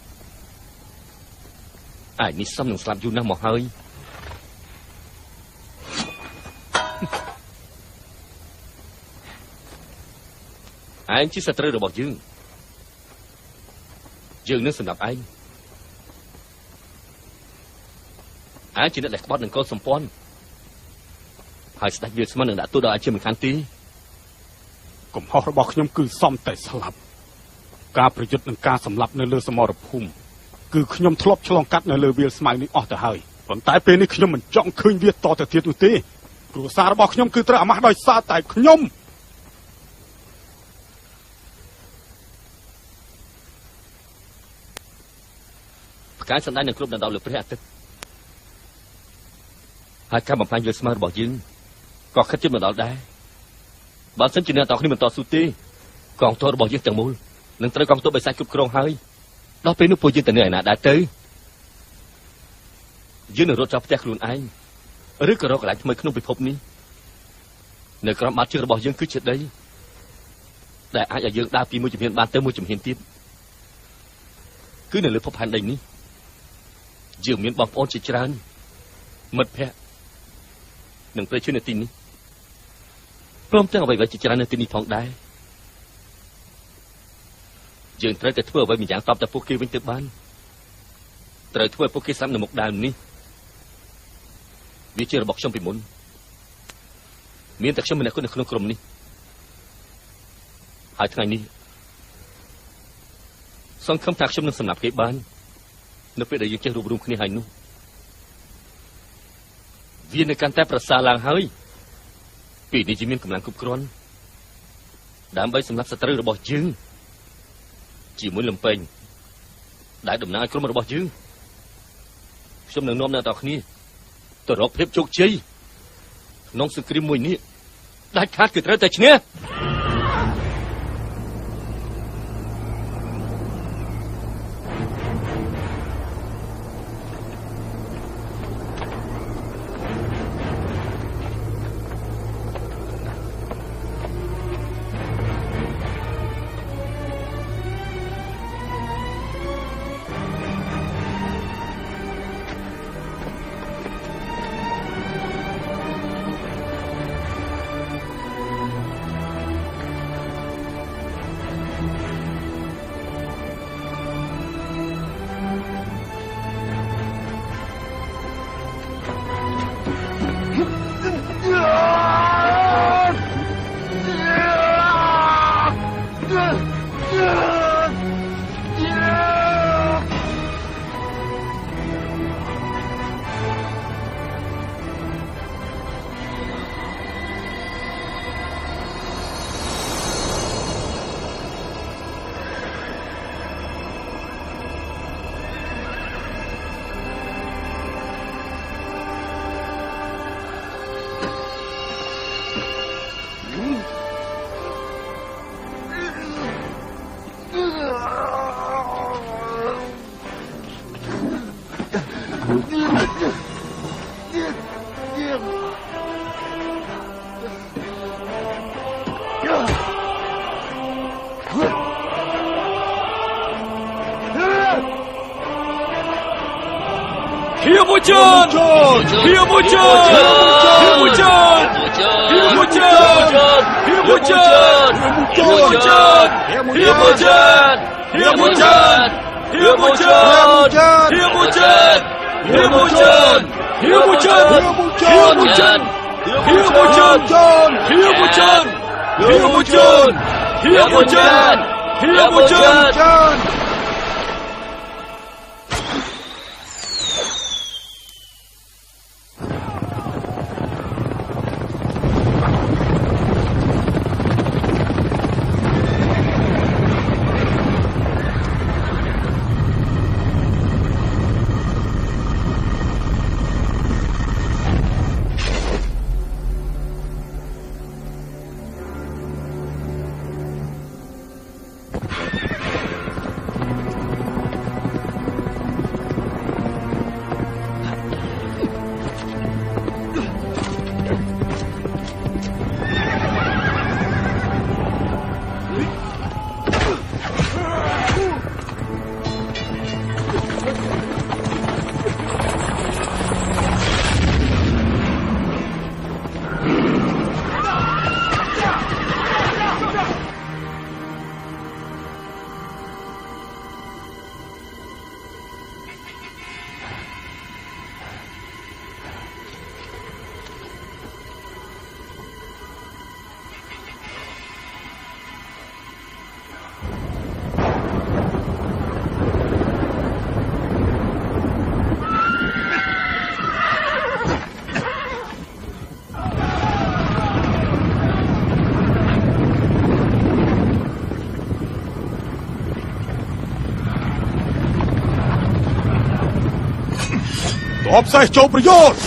Ai ní xong đừng làm du nam mò hơi. Anh chỉ sẽ trơ được bọc dương. Dương nó xâm nhập anh. Anh chỉ đã đẹp bắt đừng có sầm pon. Hai sẽ việc mà đừng đã tôi đã chưa mình khán tí. Cũng họ bọc nhóm cứ xong tại sập. Cảประยุทธ์នឹងការសម្លាប់នៅលើសមរភូមិគឺខ្ញុំធ្លាប់ឆ្លងកាត់នៅលើវាលស្មៅនេះអស់ទៅហើយប៉ុន្តែពេលនេះខ្ញុំមិនចង់ឃើញវាតទៅទៀតនោះទេគ្រួសាររបស់ខ្ញុំគឺត្រូវអាម៉ាស់ដោយសារតែខ្ញុំផ្កាយសម្ដែងនឹងគ្រប់ដណ្ដប់លើព្រះអាទិត្យហើយការបំផ្លាញវាលស្មៅរបស់យើងក៏ខិតជិតមកដល់ដែរបើសិនជាអ្នកតគ្នាមិនតស៊ូទេកងទ័ពរបស់យើងទាំងមូលនឹងត្រូវកងទ័ពបិសាចគ្រប់គ្រងហើយដល់ពេលនោះពួកយើងទៅនៅឯណាដែរទៅយើងនឹងរត់ចាប់ផ្ទះខ្លួនឯងឬក៏រកកន្លែងថ្មីក្នុងពិភពនេះនៅក្រោមបាតជើងរបស់យើងគឺជាដីដែលអាចឲ្យយើងដើរពីមួយជំហានបានទៅមួយជំហានទៀតគឺនៅលើភពផែនដីនេះយើងមានបងប្អូនជាច្រើនមិត្តភ័ក្តិនិងប្រជាជននៅទីនេះព្រមទាំងអ្វីៗជាច្រើននៅទីនេះផងដែរយើងត្រូវតែធ្វើអ្វីម្យ៉ាងតបទៅពួកគេវិញទៅបានត្រូវធ្វើឲ្យពួកគេស្លាប់នៅមុខដើមនេះវាជារបស់ខ្ញុំពីមុនមានតែខ្ញុំម្នាក់នៅក្នុងក្រុមនេះហើយថ្ងៃនេះសង្ឃឹមថាខ្ញុំនឹងសម្លាប់គេបាននៅពេលដែលយើងចេះរួបរวมគ្នាហើយនោះវានឹងកាន់តែប្រសើរឡើងហើយពេលនេះយើងមានកម្លាំងគ្រប់គ្រាន់ដើម្បីសម្លាប់សត្រូវរបស់យើងជាមួយលំពេញដែលដំណើរឲ្យក្រុមរបស់យើងខ្ញុំនឹងនាំអ្នកទាំងគ្នាទៅរកភាពជោគជ័យក្នុងសង្គ្រាមមួយនេះដាច់ខាតគឺត្រូវតែឈ្នះ Hiệp một chân. Hiệp một chân. Hiệp một chân. Hiệp một chân. Hiệp một chân. Hiệp một chân. Hiệp một chân. Hiệp một chân. Hiệp một chân. Hiệp một chân. Hiệp một chân. Hiệp một chân. Hiệp một chân. Hiệp một chân. Hiệp một chân. Hiệp một chân. Hiệp một chân. Hiệp một chân.តបសេះចូលប្រយោជន៍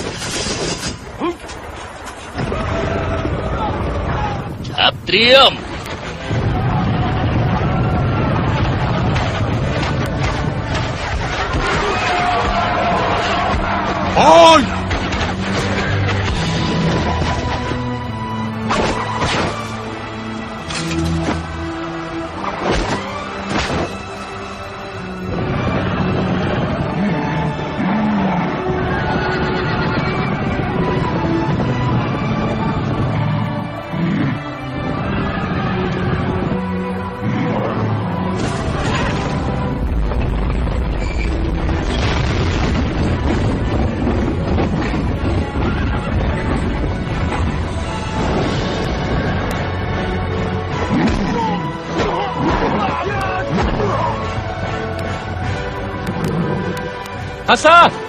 ចាប់ត្រៀមហើយ Hasa!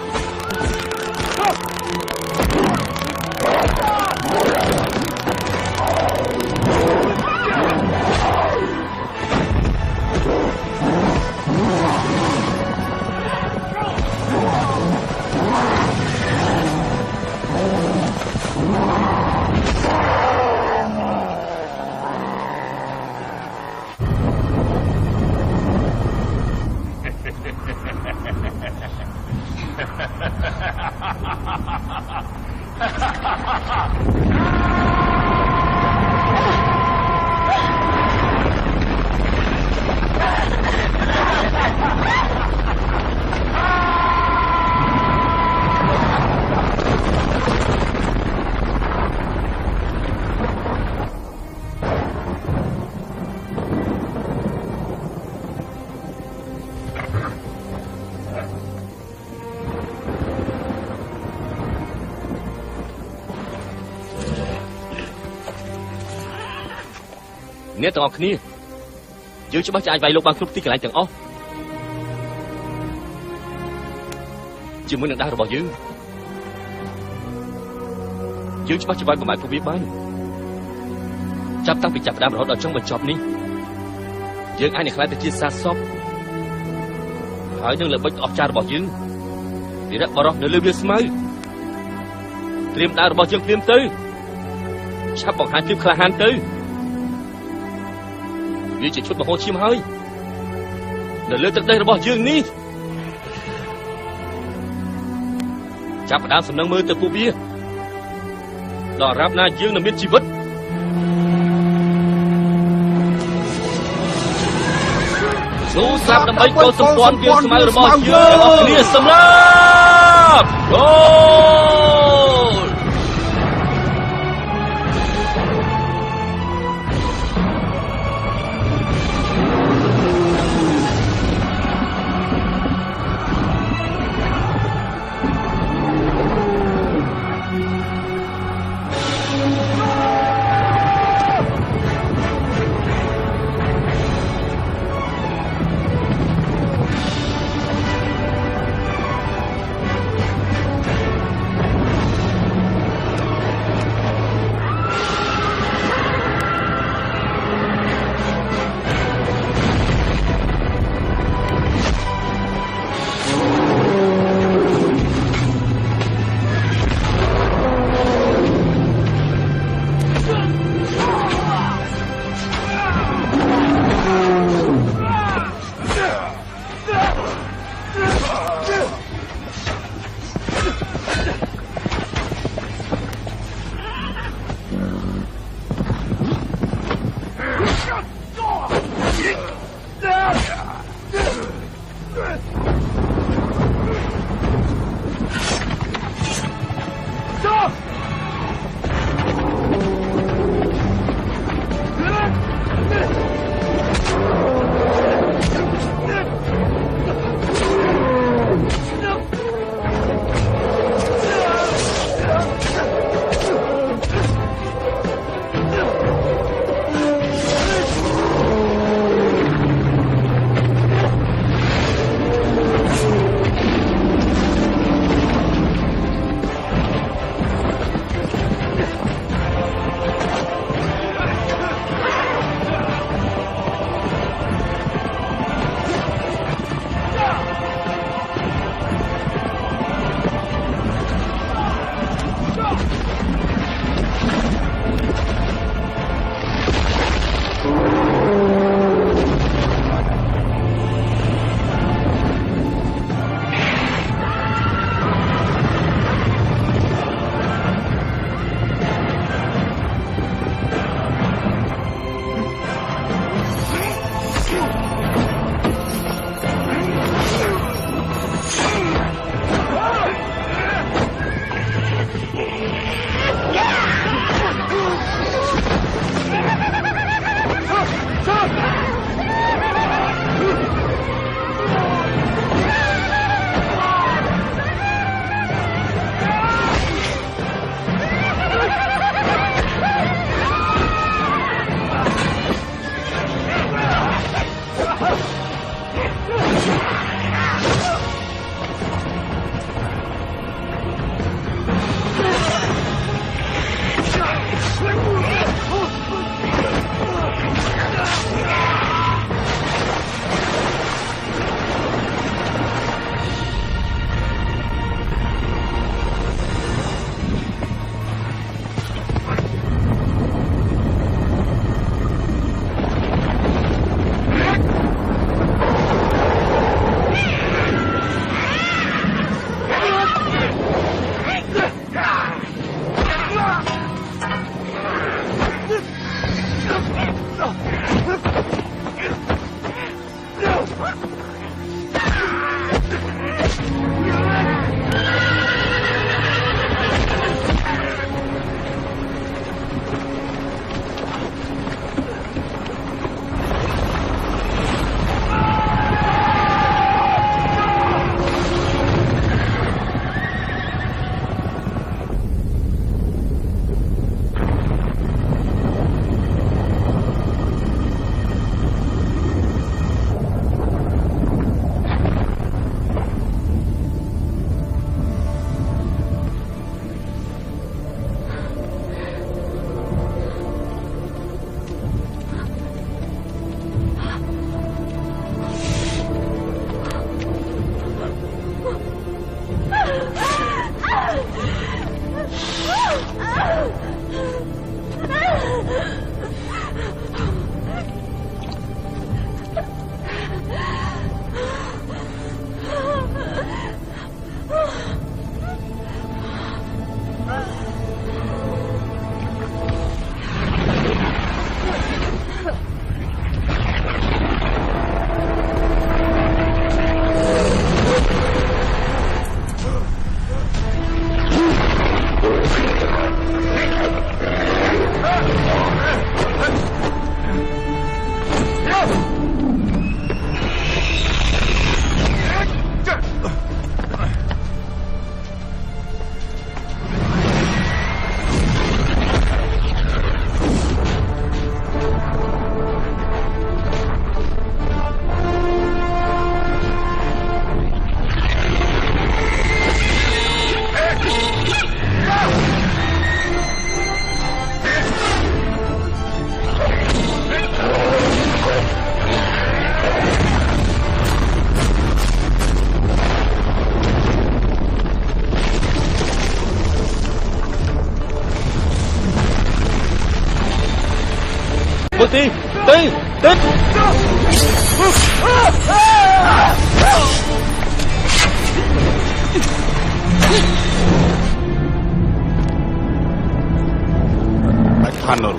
Nếu tụiគ្នាយើងច្បាស់ជាអាចវាយលោកបានគ្រប់ទីកន្លែងទាំងអស់ជាមួយនឹងដាស់របស់យើងច្បាស់ជាវាយបំផាត់ពួកវាបានចាប់តាំងពីចាប់ផ្ដើមរហូតដល់ចុងបញ្ចប់នេះយើងអាចនឹងខ្លាចទៅជាសាសពហើយនឹងល្បិចអស្ចារ្យរបស់យើងវីរៈបរោះនៅលើវាលស្មៅត្រៀមដាវរបស់យើងភ្លាមទៅឆាប់បង្ហាញភាពក្លាហានទៅវាជាឈុតមហោឈាមហើយនៅលើទឹកដីរបស់យើងនេះចាប់ផ្ដើមសំណឹងមើលទៅពួកវាដល់រាប់ណាយើងនៅមានជីវិតស៊ូស្រាប់ដើម្បីកោតសម្ព័ន្ធវាលស្មៅរបស់យើងទាំងអស់គ្នាសម្រាប់ Siap. Gol. Một tí. Tí. Tí. ខានលោក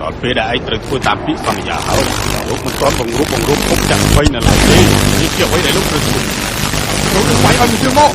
ដល់ពេលដែលឯងត្រូវធ្វើតាមពាក្យសន្យាហើយលោកមិនទាន់បង្រួបគុំចាំអ្វីនៅឡើយទេនេះជាអ្វីដែលលោកត្រូវធ្វើលោកនឹងវាយឲ្យមួយជើងមក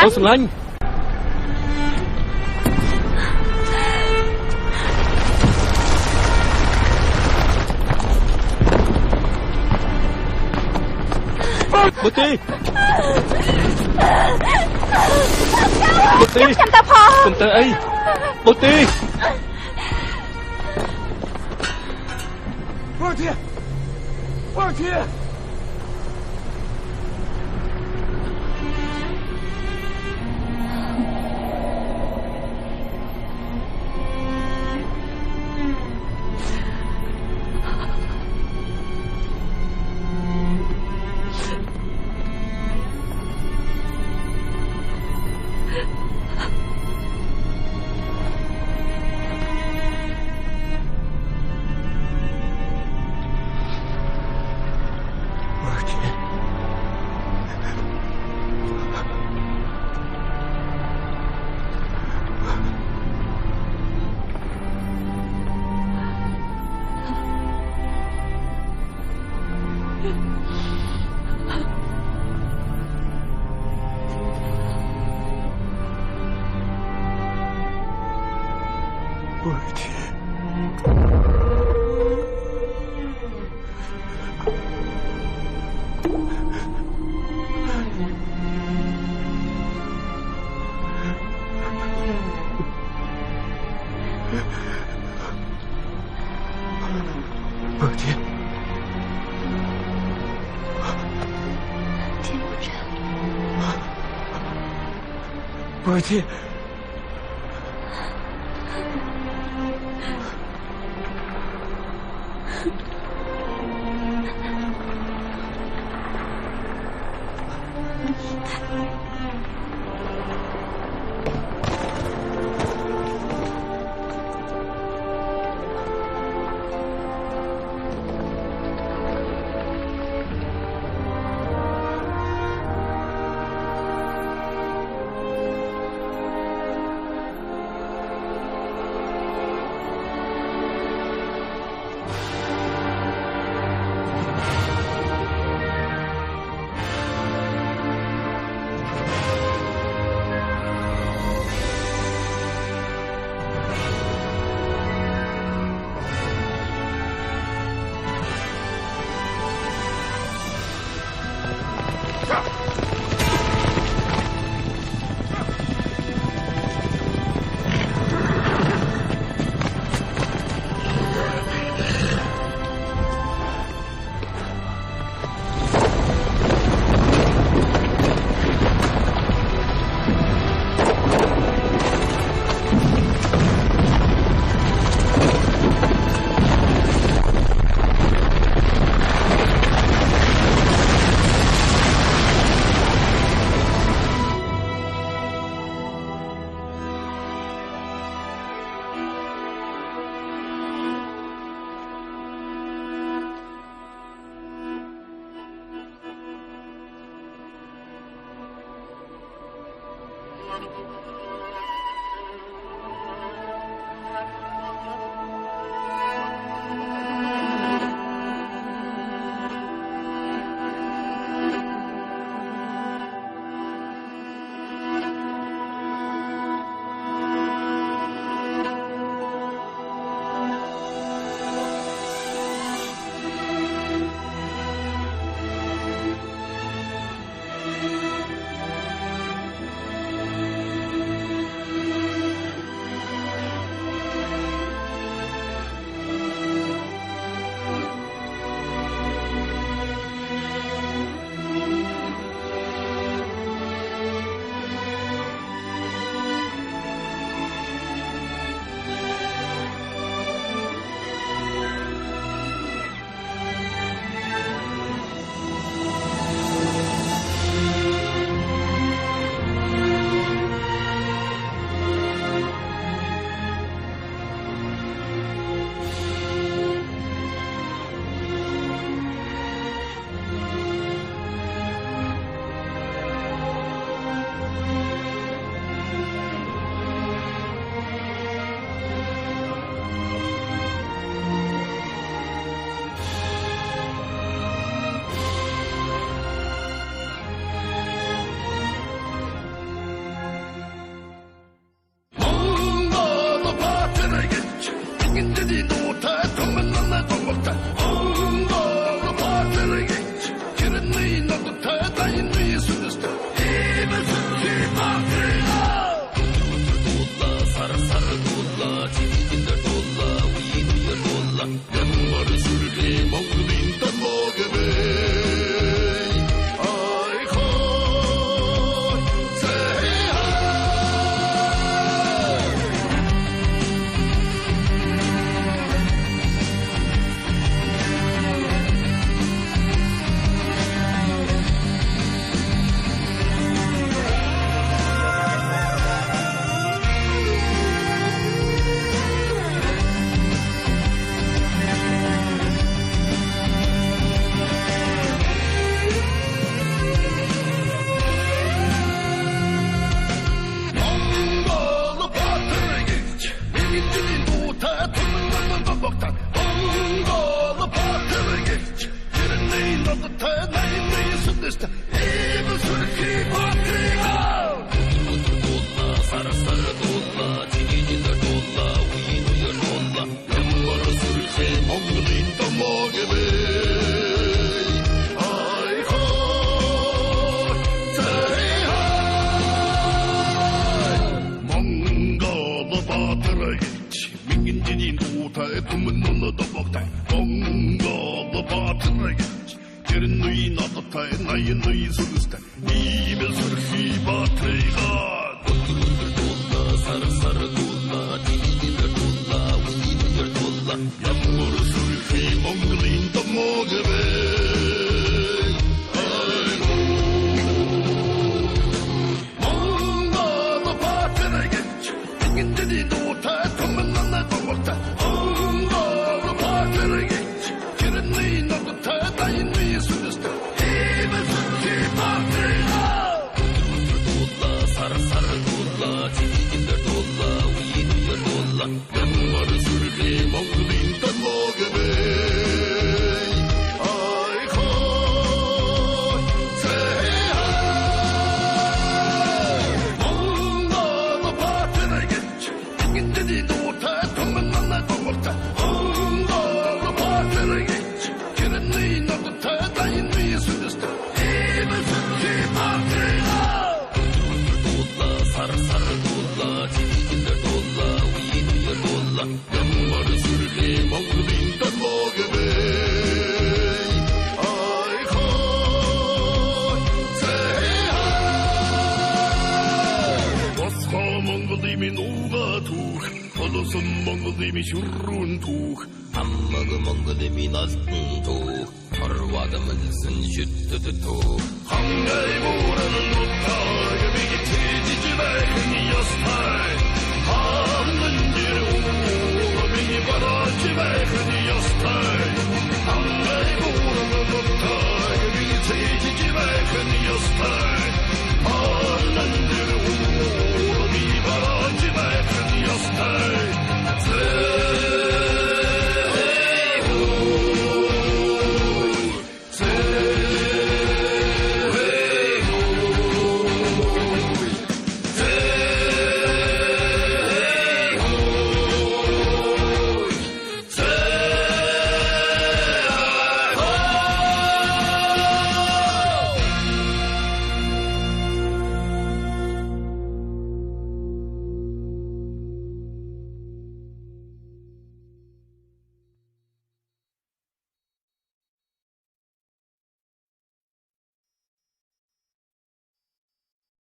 Ông Sầm Lanh Bố Tí Bố Tí Chăm ta phò Cầm tờ ấy Bố Tí Bố Tí Bố Tí Bố Tí batırayıç Mingin dediğin uğutay Tümün onu da baktay Ongalı batırayıç Yerin nüyün adıtay Nayın nüyün sürüstay İyime sürfi batırayıç Tulla sarı sarı tulla Dilidir tulla Uyuyor tulla Yağmur sürfi Mongolin da mogebe Mongolimi şurrun tuh Hammadı mongolimi nastın tuh Tarvadı mılsın şüttü tuh Hangay buranın uttağ Gibi gitti cicibek Yasta